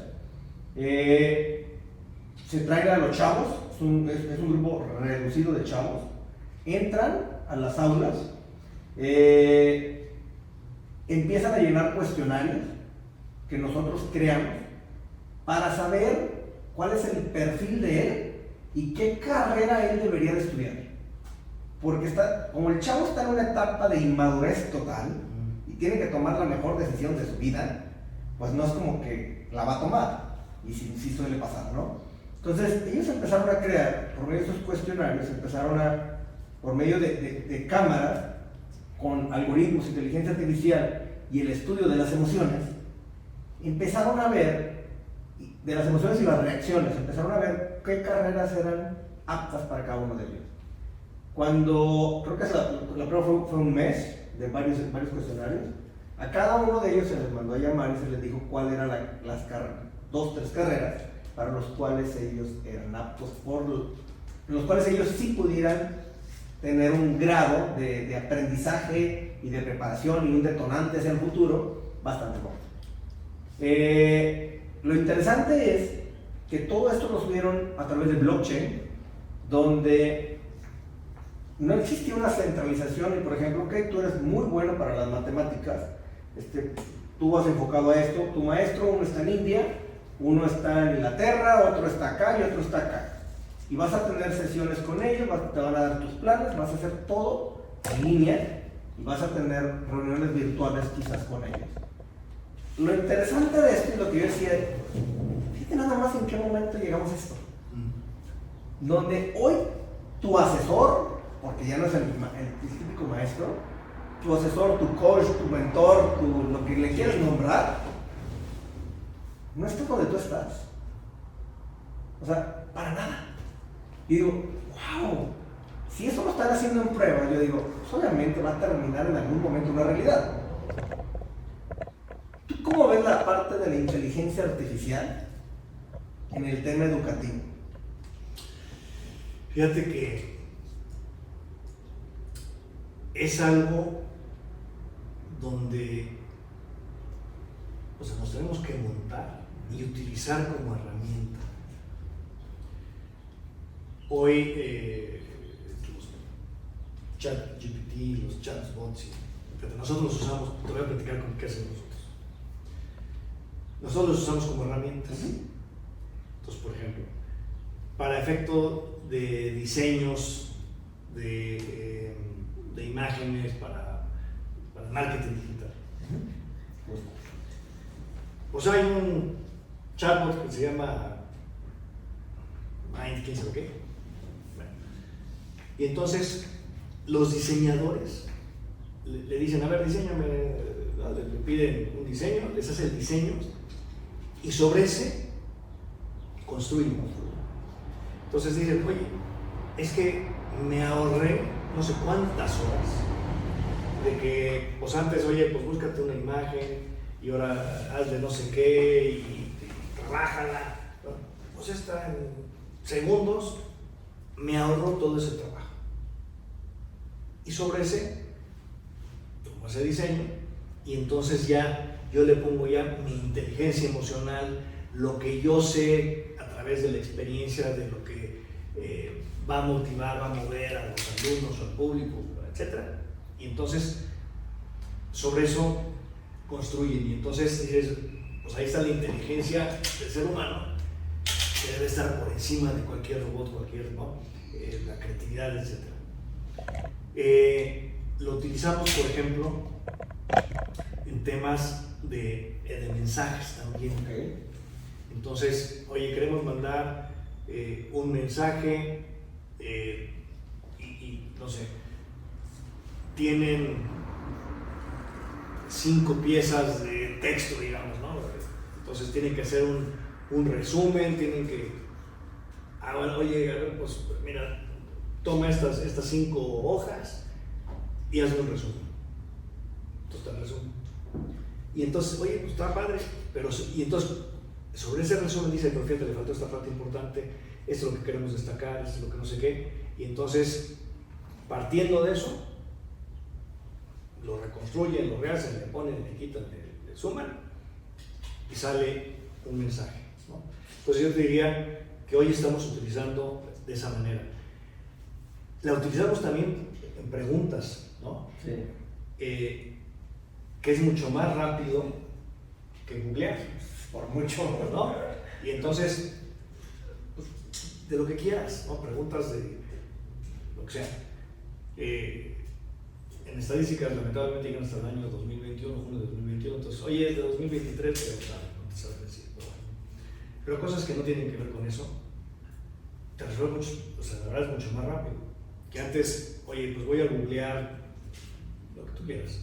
Se traen a los chavos, es un grupo reducido de chavos, entran a las aulas, empiezan a llenar cuestionarios que nosotros creamos para saber cuál es el perfil de él y qué carrera él debería de estudiar. Porque como el chavo está en una etapa de inmadurez total y tiene que tomar la mejor decisión de su vida, pues no es como que la va a tomar, y sí suele pasar, ¿no? Entonces ellos empezaron a crear, por medio de esos cuestionarios, por medio de cámaras, con algoritmos, inteligencia artificial y el estudio de las emociones, empezaron a ver, de las emociones y las reacciones, empezaron a ver qué carreras eran aptas para cada uno de ellos. Cuando, creo que la prueba fue un mes de varios cuestionarios, a cada uno de ellos se les mandó a llamar y se les dijo cuál eran las 2-3 carreras para los cuales ellos eran aptos, los cuales ellos sí pudieran tener un grado de aprendizaje y de preparación y un detonante hacia el futuro bastante bueno. Lo interesante es que todo esto lo subieron a través de blockchain, donde no existe una centralización y, por ejemplo, ok, tú eres muy bueno para las matemáticas, tú vas enfocado a esto, tu maestro, uno está en India, uno está en Inglaterra, otro está acá y otro está acá. Y vas a tener sesiones con ellos, te van a dar tus planes, vas a hacer todo en línea y vas a tener reuniones virtuales quizás con ellos. Lo interesante de esto y lo que yo decía, fíjate nada más en qué momento llegamos a esto. Donde hoy tu asesor, porque ya no es el típico maestro, tu asesor, tu coach, tu mentor, lo que le quieras nombrar, no está donde tú estás. O sea, para nada. Y digo, wow, si eso lo están haciendo en prueba, yo digo, solamente va a terminar en algún momento una realidad. ¿Tú cómo ves la parte de la inteligencia artificial en el tema educativo? Fíjate que es algo donde nos tenemos que montar y utilizar como herramienta. Hoy los ChatGPT, los chatbots, nosotros los usamos, te voy a platicar con qué hacemos nosotros. Nosotros los usamos como herramientas. Entonces, por ejemplo, para efecto de diseños, de imágenes, para marketing digital. Pues hay un chatbot que se llama Mind, quién sabe qué. Bueno. Y entonces los diseñadores le dicen, a ver, diseñame, le piden un diseño, les hace el diseño y sobre ese construyen. Entonces dicen, oye, es que me ahorré no sé cuántas horas de que, pues antes, oye, pues búscate una imagen y ahora hazle no sé qué y trabájala. Pues está en segundos, me ahorró todo ese trabajo. Y sobre ese, tomo ese diseño y entonces ya yo le pongo ya mi inteligencia emocional, lo que yo sé a través de la experiencia, de lo que va a motivar, va a mover a los alumnos, al público, etc. Y entonces, sobre eso construyen. Y entonces dices, pues ahí está la inteligencia del ser humano, que debe estar por encima de cualquier robot, la creatividad, etc. Lo utilizamos, por ejemplo, en temas de mensajes también. Okay. Entonces, oye, queremos mandar un mensaje y no sé, tienen 5 piezas de texto, digamos, ¿no? Entonces tienen que hacer un resumen, tienen que, bueno, oye, a ver, pues mira, toma estas 5 hojas y haz un resumen. Entonces te resumen. Y entonces, oye, pues está padre, pero, y entonces sobre ese resumen dice, pero fíjate, le faltó esta parte importante, esto es lo que queremos destacar, esto es lo que no sé qué, y entonces, partiendo de eso, lo reconstruyen, lo rehacen, le ponen, le quitan, le suman, y sale un mensaje, ¿no? Entonces yo te diría que hoy estamos utilizando de esa manera. La utilizamos también en preguntas, ¿no? Sí. Que es mucho más rápido que googlear, Por mucho, ¿no? Y entonces, pues, de lo que quieras, ¿no? Preguntas de lo que sea. En estadísticas, lamentablemente, llegan hasta el año 2021, junio de 2021, entonces, oye, es de 2023, pero claro, no te sabes decir, pero bueno. Pero cosas que no tienen que ver con eso, te resuelve mucho, o sea, la verdad es mucho más rápido. Que antes, oye, pues voy a googlear lo que tú quieras,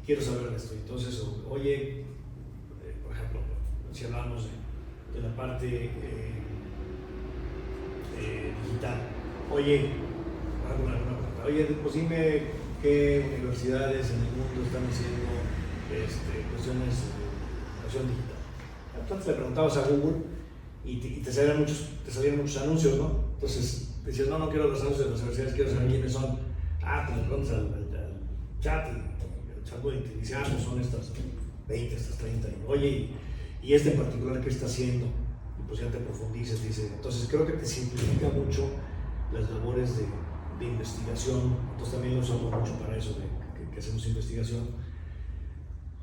quiero saber de esto, entonces, oye, por ejemplo, si hablamos de la parte digital, oye, pues dime qué universidades en el mundo están haciendo cuestiones de educación digital. Entonces le preguntabas a Google y te salían muchos anuncios, ¿no? Entonces decías, no quiero los anuncios de las universidades, quiero saber quiénes son. Pues le preguntas al chat, el chatbot y te dice, pues son estas 20, estas 30. Y, oye, y este en particular, ¿qué está haciendo? Y pues ya te profundizas, dice. Entonces creo que te simplifica mucho las labores de de investigación, entonces también lo usamos mucho para eso, que hacemos investigación.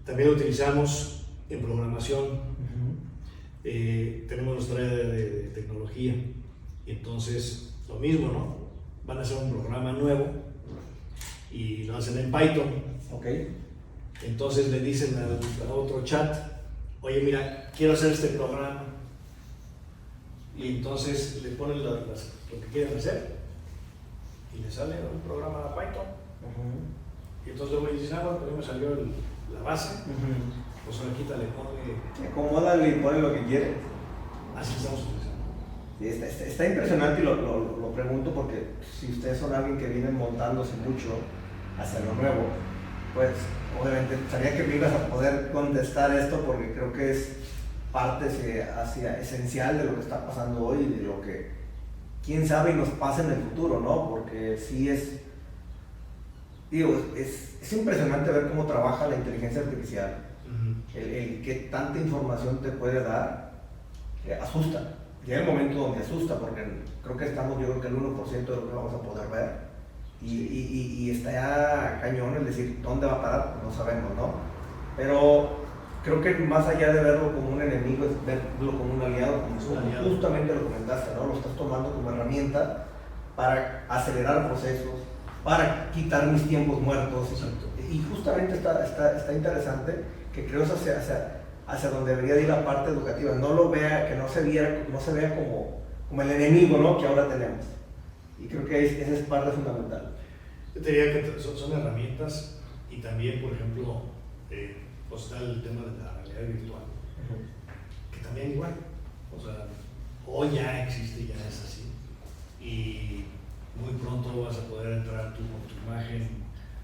También lo utilizamos en programación. Tenemos nuestra área de tecnología, y entonces lo mismo, ¿no? Van a hacer un programa nuevo y lo hacen en Python. Okay. Entonces le dicen a otro chat, oye, mira, quiero hacer este programa, y entonces le ponen lo que quieren hacer y le sale un programa de Python. Y entonces luego le dicen, bueno, pues me salió la base. Pues ahora quítale, ponle. Acomódale y ponle lo que quieres. Así estamos utilizando. Sí, está impresionante, y lo pregunto porque si ustedes son alguien que viene montándose mucho hacia lo nuevo, pues obviamente sabía que me ibas a poder contestar esto, porque creo que es parte hacia esencial de lo que está pasando hoy y de lo que quién sabe y nos pasa en el futuro, ¿no? Porque sí es impresionante ver cómo trabaja la inteligencia artificial. El que tanta información te puede dar, asusta. Llega el momento donde asusta, porque creo que estamos, yo creo que el 1% de lo que vamos a poder ver, y está ya cañón el decir dónde va a parar, no sabemos, ¿no? Pero creo que más allá de verlo como un enemigo, es verlo como un aliado, como justamente lo comentaste, ¿no? Lo estás tomando como herramienta para acelerar procesos, para quitar mis tiempos muertos. Y justamente está interesante, que creo es hacia donde debería ir la parte educativa. No lo vea, que no se vea como el enemigo, ¿no? Que ahora tenemos. Y creo que esa es parte fundamental. Yo te diría que son herramientas, y también, por ejemplo, pues está el tema de la realidad virtual, que también igual, o sea, hoy ya existe, ya es así, y muy pronto vas a poder entrar tú con tu imagen,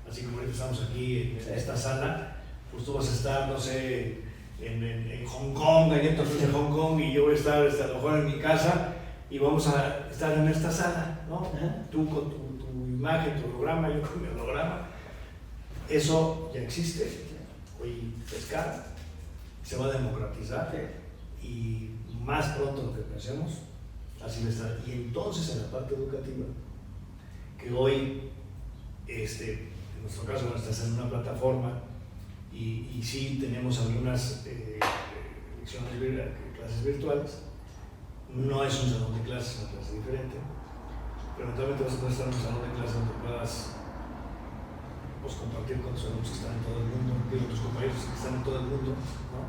así como ahorita estamos aquí en esta sala, pues tú vas a estar, no sé, en Hong Kong, hay entonces en Hong Kong, y yo voy a estar a lo mejor en mi casa, y vamos a estar en esta sala, ¿no? Tú con tu imagen, tu holograma, yo con mi holograma. Eso ya existe, hoy es caro, se va a democratizar, y más pronto de lo que pensemos, así va a estar. Y entonces en la parte educativa, que hoy, en nuestro caso, bueno, estás en una plataforma, y sí tenemos algunas clases virtuales. No es un salón de clases, es una clase diferente, pero eventualmente vas a poder estar en un salón de clases donde puedas, pues, compartir con tus alumnos que están en todo el mundo, con tus compañeros que están en todo el mundo, ¿no?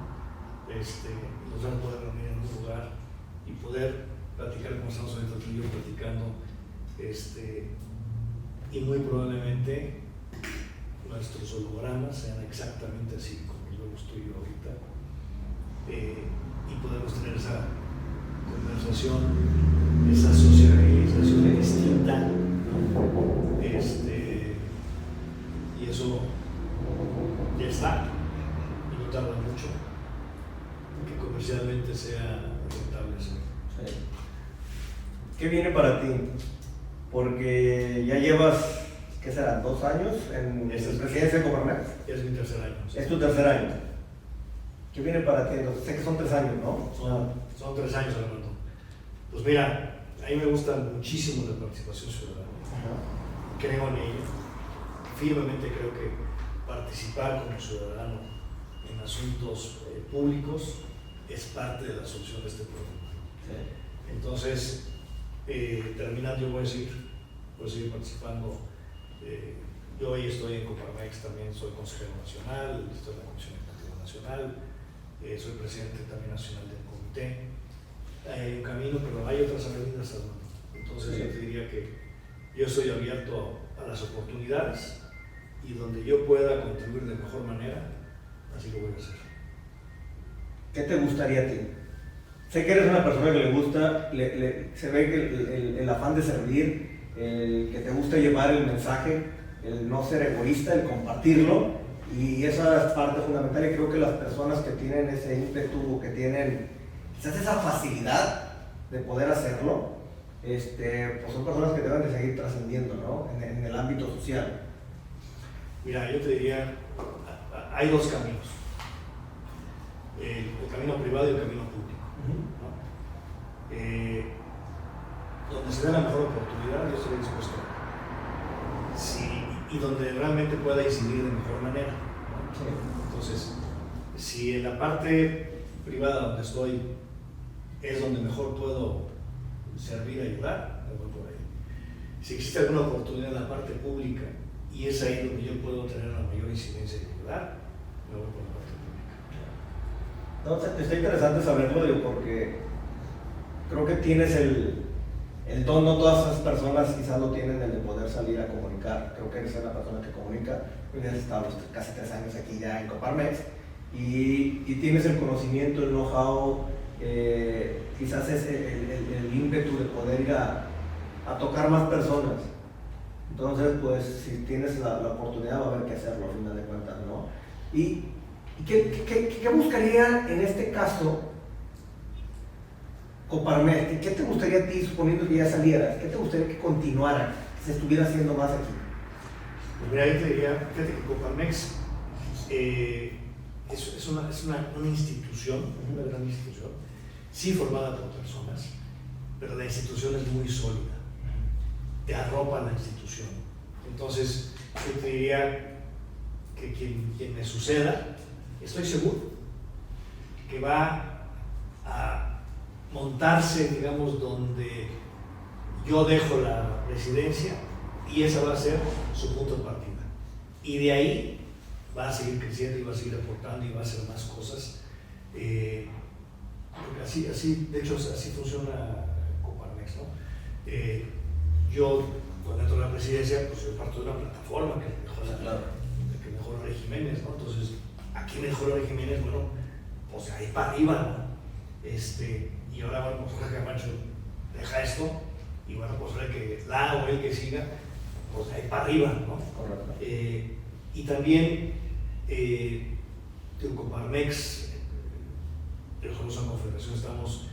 Los vas a poder reunir en un lugar y poder platicar como estamos ahorita tú y yo platicando, y muy probablemente nuestros hologramas sean exactamente así como lo vemos tú y yo ahorita, y podemos tener esa conversación, esa socialización distinta, ¿no? Y eso ya está, y no tarda mucho que comercialmente sea rentable eso. Sí. ¿Qué viene para ti? Porque ya llevas, ¿qué será? 2 años en presidencia de Coparmex. Es mi tercer año. Sí. Es tu tercer año. ¿Qué viene para ti? Entonces, sé que son 3 años, ¿no? Son 3 años, Alberto. Pues mira, a mí me gusta muchísimo la participación ciudadana. Creo en ella. Firmemente creo que participar como ciudadano en asuntos públicos es parte de la solución de este problema. Sí. Entonces, terminando, yo voy a seguir participando. Yo hoy estoy en Coparmex, también soy consejero nacional, estoy en la Comisión Ejecutiva Nacional, soy presidente también nacional del comité. Hay un camino, pero hay otras avenidas, Armando. Entonces, sí, yo te diría que yo estoy abierto a las oportunidades, y donde yo pueda contribuir de mejor manera, así lo voy a hacer. ¿Qué te gustaría a ti? Sé que eres una persona que le gusta, se ve que el afán de servir, el que te gusta llevar el mensaje, el no ser egoísta, el compartirlo, y esa es parte fundamental. Y creo que las personas que tienen ese ímpetu, que tienen quizás esa facilidad de poder hacerlo, pues son personas que deben de seguir trascendiendo, ¿no? En el ámbito social. Mira, yo te diría, hay 2 caminos, el camino privado y el camino público, ¿no? Donde se dé la mejor oportunidad, yo estoy dispuesto y donde realmente pueda incidir de mejor manera, ¿no? Sí. Entonces, si en la parte privada donde estoy es donde mejor puedo servir, ayudar, me voy por ahí. Si existe alguna oportunidad en la parte pública y es ahí donde yo puedo tener una mayor incidencia y ayudar, me voy por la parte pública. Entonces, está interesante saberlo, digo, porque creo que tienes el don, no todas esas personas quizás lo tienen, el de poder salir a comunicar. Creo que eres una persona que comunica, has estado casi 3 años aquí ya en Coparmex y tienes el conocimiento, el know-how, quizás es el ímpetu de poder ir a tocar más personas. Entonces, pues, si tienes la oportunidad, va a haber que hacerlo, al final de cuentas, ¿no? ¿Y qué buscaría en este caso Coparmex? ¿Qué te gustaría a ti, suponiendo que ya salieras? ¿Qué te gustaría que continuara, que se estuviera haciendo más aquí? Pues mira, yo te diría, fíjate que Coparmex es una institución, una gran institución, sí formada por personas, pero la institución es muy sólida, te arropa la institución. Entonces, yo te diría que quien me suceda, estoy seguro que va a montarse, digamos, donde yo dejo la presidencia y esa va a ser su punto de partida. Y de ahí va a seguir creciendo y va a seguir aportando y va a hacer más cosas. Porque así, de hecho, así funciona Coparmex, ¿no? Yo, cuando entro a la presidencia, pues soy parte de una plataforma que mejora Jiménez, ¿no? Entonces, aquí mejora Jiménez, bueno, pues ahí para arriba, ¿no? Y ahora, bueno, pues Jorge Camacho deja esto, y bueno, pues ahora que la o el que siga, pues ahí para arriba, ¿no? Correcto. Y también, Coparmex, nosotros en Confederación estamos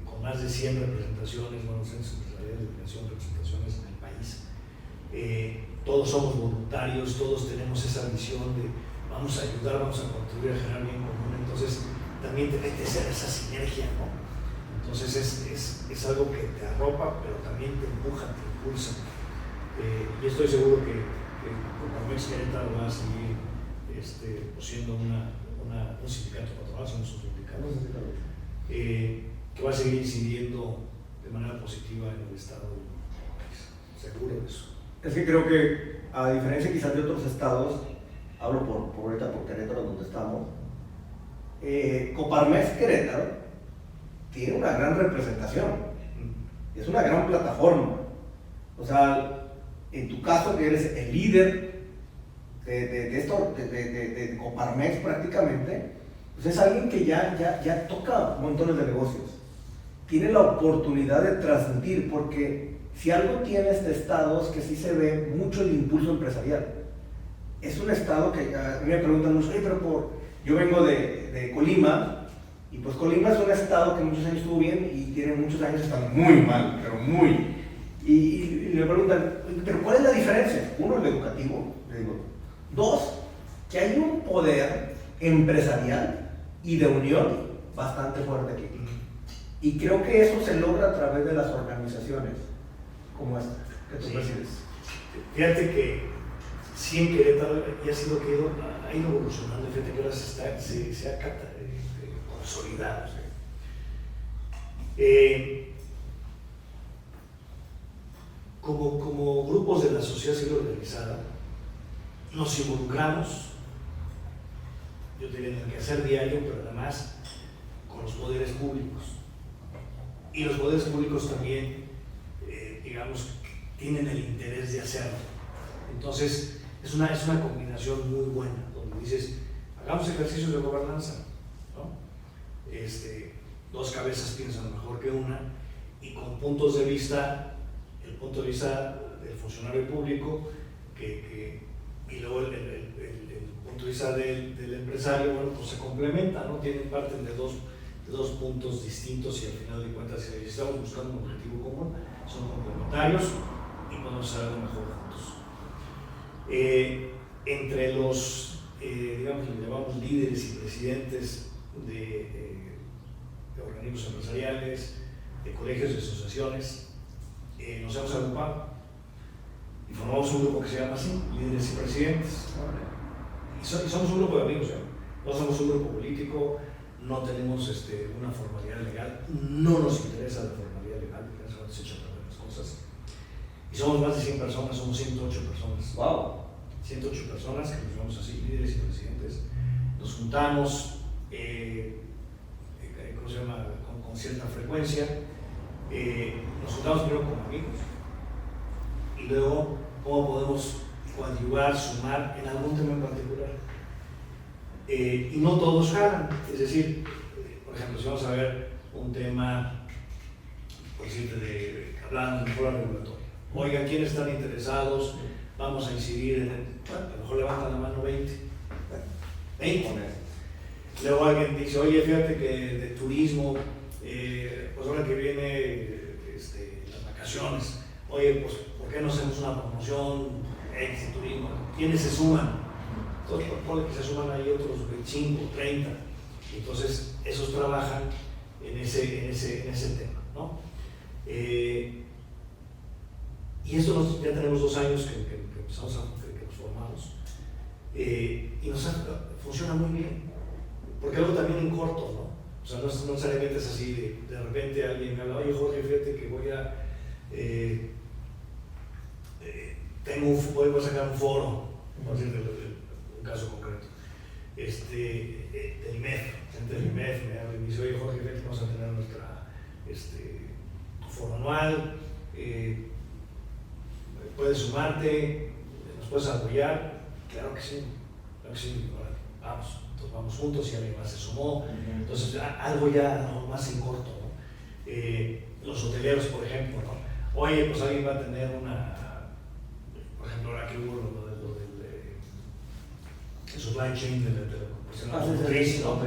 con más de 100 representaciones, buenos centros empresariales de creación, representaciones en el país. Todos somos voluntarios, todos tenemos esa visión de vamos a ayudar, vamos a contribuir a generar bien común. Entonces, también te que ser esa sinergia, ¿no? Entonces, es algo que te arropa, pero también te empuja, te impulsa. Y estoy seguro que Coparmex Querétaro va a seguir siendo un sindicato patronal, somos un sindicato, que va a seguir incidiendo de manera positiva en el Estado del país. Seguro de eso. Es que creo que, a diferencia quizás de otros estados, hablo por ahorita por Querétaro, donde estamos, Coparmex Querétaro tiene una gran representación, es una gran plataforma. O sea, en tu caso, que eres el líder de Coparmex prácticamente, pues es alguien que ya toca montones de negocios. Tiene la oportunidad de transmitir, porque si algo tiene este estado es que sí se ve mucho el impulso empresarial. Es un estado que a mí me preguntan mucho, pero yo vengo de Colima, y pues Colima es un estado que muchos años estuvo bien y tiene muchos años estando muy mal, pero muy. Y me preguntan, ¿pero cuál es la diferencia? Uno, el educativo, le digo. 2, que hay un poder empresarial y de unión bastante fuerte aquí. Y creo que eso se logra a través de las organizaciones como esta, que tú presides. Fíjate que sí, en Querétaro ya ha sido que ha ido evolucionando, fíjate que ahora se ha consolidado. Como grupos de la sociedad civil organizada, nos involucramos, yo diría, en el quehacer diario, pero además con los poderes públicos. Y los poderes públicos también, digamos, tienen el interés de hacerlo. Entonces, es una combinación muy buena, donde dices, hagamos ejercicios de gobernanza, ¿no? 2 cabezas piensan mejor que una, y con puntos de vista, el punto de vista del funcionario público, y luego el punto de vista del empresario, bueno, pues se complementa, ¿no? Parten de dos puntos distintos, y al final de cuentas, si estamos buscando un objetivo común, son complementarios y podemos hacer algo mejor juntos. Entre los, digamos, le llamamos líderes y presidentes de organismos empresariales, de colegios y asociaciones, nos hemos agrupado. Y formamos un grupo que se llama así, Líderes y Presidentes. Y somos un grupo de amigos, no somos un grupo político, no tenemos una formalidad legal, no nos interesa la formalidad legal, porque eso se echa a perder las cosas. Y somos más de 100 personas, somos 108 personas. ¡Wow! 108 personas que nos llamamos así, líderes y presidentes. Nos juntamos, ¿cómo se llama? Con cierta frecuencia. Nos juntamos primero como amigos y luego cómo podemos coadyuvar, sumar en algún tema en particular. Y no todos jalan, es decir, por ejemplo, si vamos a ver un tema, por decirte, hablando de mejora regulatoria. Oigan, ¿quiénes están interesados? Vamos a incidir en a lo mejor levantan la mano 20. 20. Luego alguien dice, oye, fíjate que de turismo, pues ahora que viene las vacaciones, oye, pues ¿por qué no hacemos una promoción X de turismo? ¿Quiénes se suman? Entonces, por que se suman ahí otros 25, 30. Entonces, esos trabajan en ese tema, ¿no? Y esto ya tenemos 2 años que empezamos que nos formamos. Y funciona muy bien. Porque algo también en corto, ¿no? O sea, no necesariamente es así, de repente alguien me habla, oye Jorge, fíjate que voy a sacar un foro, por decir un caso concreto, del IMEF, gente del IMEF me habla y me dice, oye Jorge, fíjate que vamos a tener nuestra foro anual, puedes sumarte, nos puedes apoyar, claro que sí, vamos. Entonces vamos juntos y alguien más se sumó. Entonces algo ya más en corto, ¿no? Los hoteleros, por ejemplo, ¿no? Oye, pues alguien va a tener por ejemplo, ahora que hubo lo del supply chain de la automotriz, ¿no?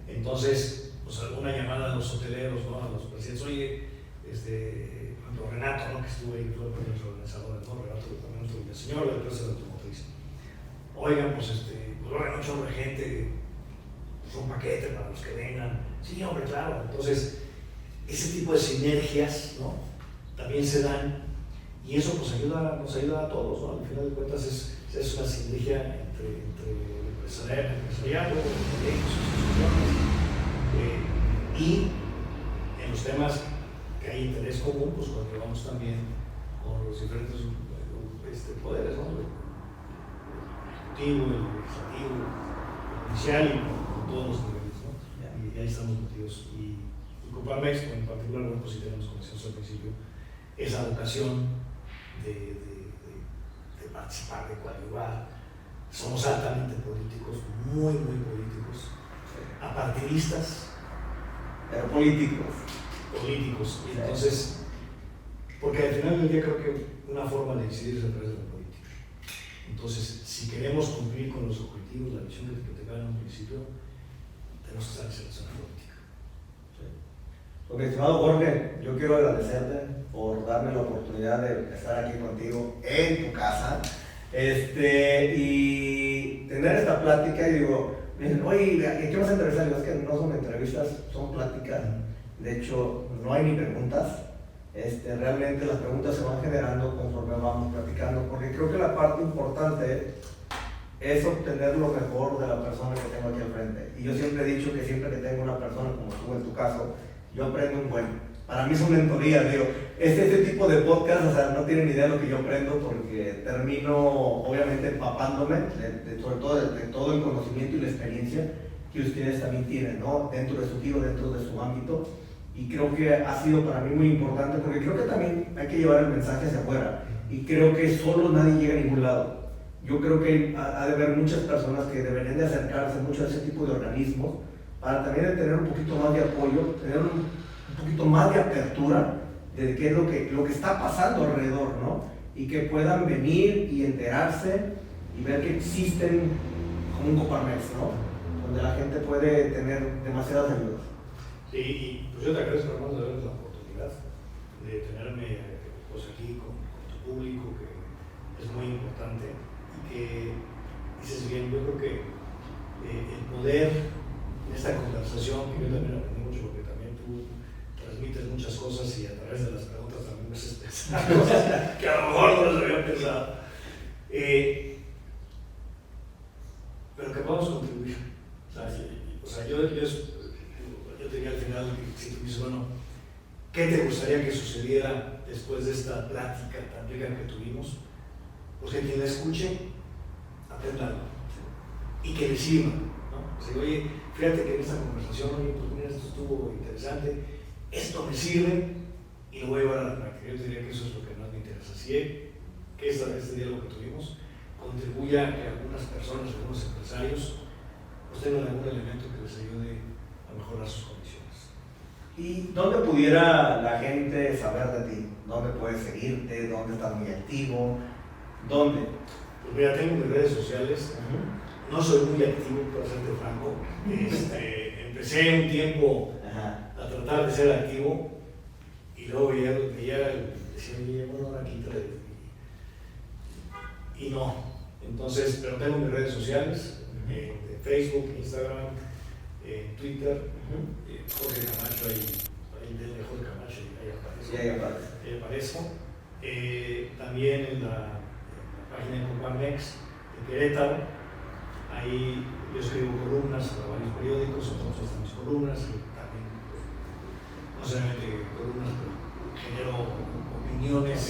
Entonces, pues alguna llamada a los hoteleros, ¿no? A los presidentes, oye, por ejemplo, Renato, ¿no? Que estuvo ahí, fue uno de los organizadores, ¿no? Renato también nuestro señor de la empresa de automotriz. Oigan, pues hay un chorro de gente, un paquete para los que vengan. Sí, hombre, claro. Entonces, ese tipo de sinergias, ¿no? También se dan y eso pues nos ayuda a todos, ¿no? Al final de cuentas es una sinergia entre el empresariado, y en los temas que hay interés común, pues porque vamos también con los diferentes poderes, ¿no? El legislativo, el judicial y con todos los niveles, ¿no? Y ahí estamos metidos. Y Coparmex, en particular, bueno, pues sí tenemos, como decíamos al principio, esa vocación de participar, de coadyuvar. Somos altamente políticos, muy políticos, apartidistas, pero políticos. Y entonces, porque al final del día creo que una forma de incidir es a través de la política. Entonces, si queremos cumplir con los objetivos, la visión que te platicaba en un principio, tenemos que estar en esa política. Sí. Pues, mi estimado Jorge, yo quiero agradecerte por darme la oportunidad de estar aquí contigo en tu casa y tener esta plática. Y digo, me dicen, oye, ¿qué vas a entrevistar? Digo, es que no son entrevistas, son pláticas. De hecho, no hay ni preguntas. Realmente las preguntas se van generando conforme vamos platicando, porque creo que la parte importante es obtener lo mejor de la persona que tengo aquí al frente. Y yo siempre he dicho que siempre que tengo una persona como tú en tu caso, yo aprendo un buen. Para mí son mentorías, digo, este tipo de podcast, o sea, no tienen idea de lo que yo aprendo, porque termino obviamente empapándome sobre todo de todo el conocimiento y la experiencia que ustedes también tienen, ¿no? Dentro de su giro, dentro de su ámbito. Y creo que ha sido para mí muy importante, porque creo que también hay que llevar el mensaje hacia afuera. Y creo que solo nadie llega a ningún lado. Yo creo que ha de haber muchas personas que deberían de acercarse mucho a ese tipo de organismos para también tener un poquito más de apoyo, tener un poquito más de apertura de qué es lo que está pasando alrededor, ¿no? Y que puedan venir y enterarse y ver que existen como un Coparmex, ¿no? Donde la gente puede tener demasiadas ayudas. Sí, y pues yo te agradezco, Armando, de darles la oportunidad de tenerme pues, aquí con tu público, que es muy importante. Y que dices bien, yo creo que el poder en esta conversación, que yo también aprendí mucho, porque también tú transmites muchas cosas y a través de las preguntas también me haces pensar cosas que a lo mejor no las había pesado. Pero que podamos contribuir. O sea, yo diría al final, si tú dices, bueno, ¿qué te gustaría que sucediera después de esta plática tan rica que tuvimos? Pues que quien la escuche aprenda algo y que le sirva, ¿no? O sea, oye, fíjate que en esta conversación, oye, pues mira, esto estuvo interesante, esto me sirve y lo voy a llevar a la práctica. Yo diría que eso es lo que más me interesa. Así que este diálogo que tuvimos contribuya a que algunas personas, algunos empresarios, pues tengan algún elemento que les ayude a mejorar sus condiciones. ¿Y dónde pudiera la gente saber de ti? ¿Dónde puedes seguirte? ¿Dónde estás muy activo? ¿Dónde? Pues mira, tengo mis redes sociales. No soy muy activo, para serte franco. Empecé un tiempo a tratar de ser activo y luego veía, decía, oye, bueno, ahora quítale. Y no. Entonces, pero tengo mis redes sociales, de Facebook, Instagram, Twitter, Jorge Camacho, ahí denle Jorge Camacho, ahí aparece. Ahí aparezco. También en la página de Coparmex de Querétaro, ahí yo escribo columnas para varios periódicos, entonces están mis columnas y también, no solamente columnas, pero genero opiniones.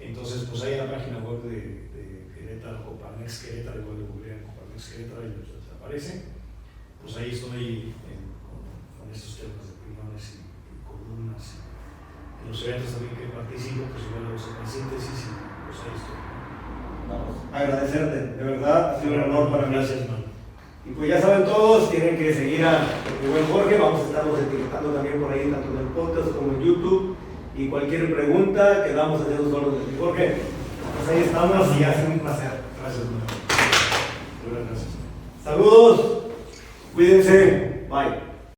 Entonces, pues ahí en la página web de Querétaro, Coparmex Querétaro, igual de googlean Coparmex Querétaro y les aparece. Pues ahí estoy con estos temas de opiniones y columnas. En los eventos también que participo, pues igual hago en síntesis y pues ahí estoy. Vamos, agradecerte, de verdad, ha sido un honor para mí. Gracias, man. Y pues ya saben todos, tienen que seguir a mi buen Jorge, vamos a estarlos etiquetando también por ahí, tanto en el podcast como en YouTube. Y cualquier pregunta, quedamos a dedos solos de ti, Jorge. Pues ahí estamos y ha sido un placer. Gracias, man. Gracias. Saludos, cuídense, bye.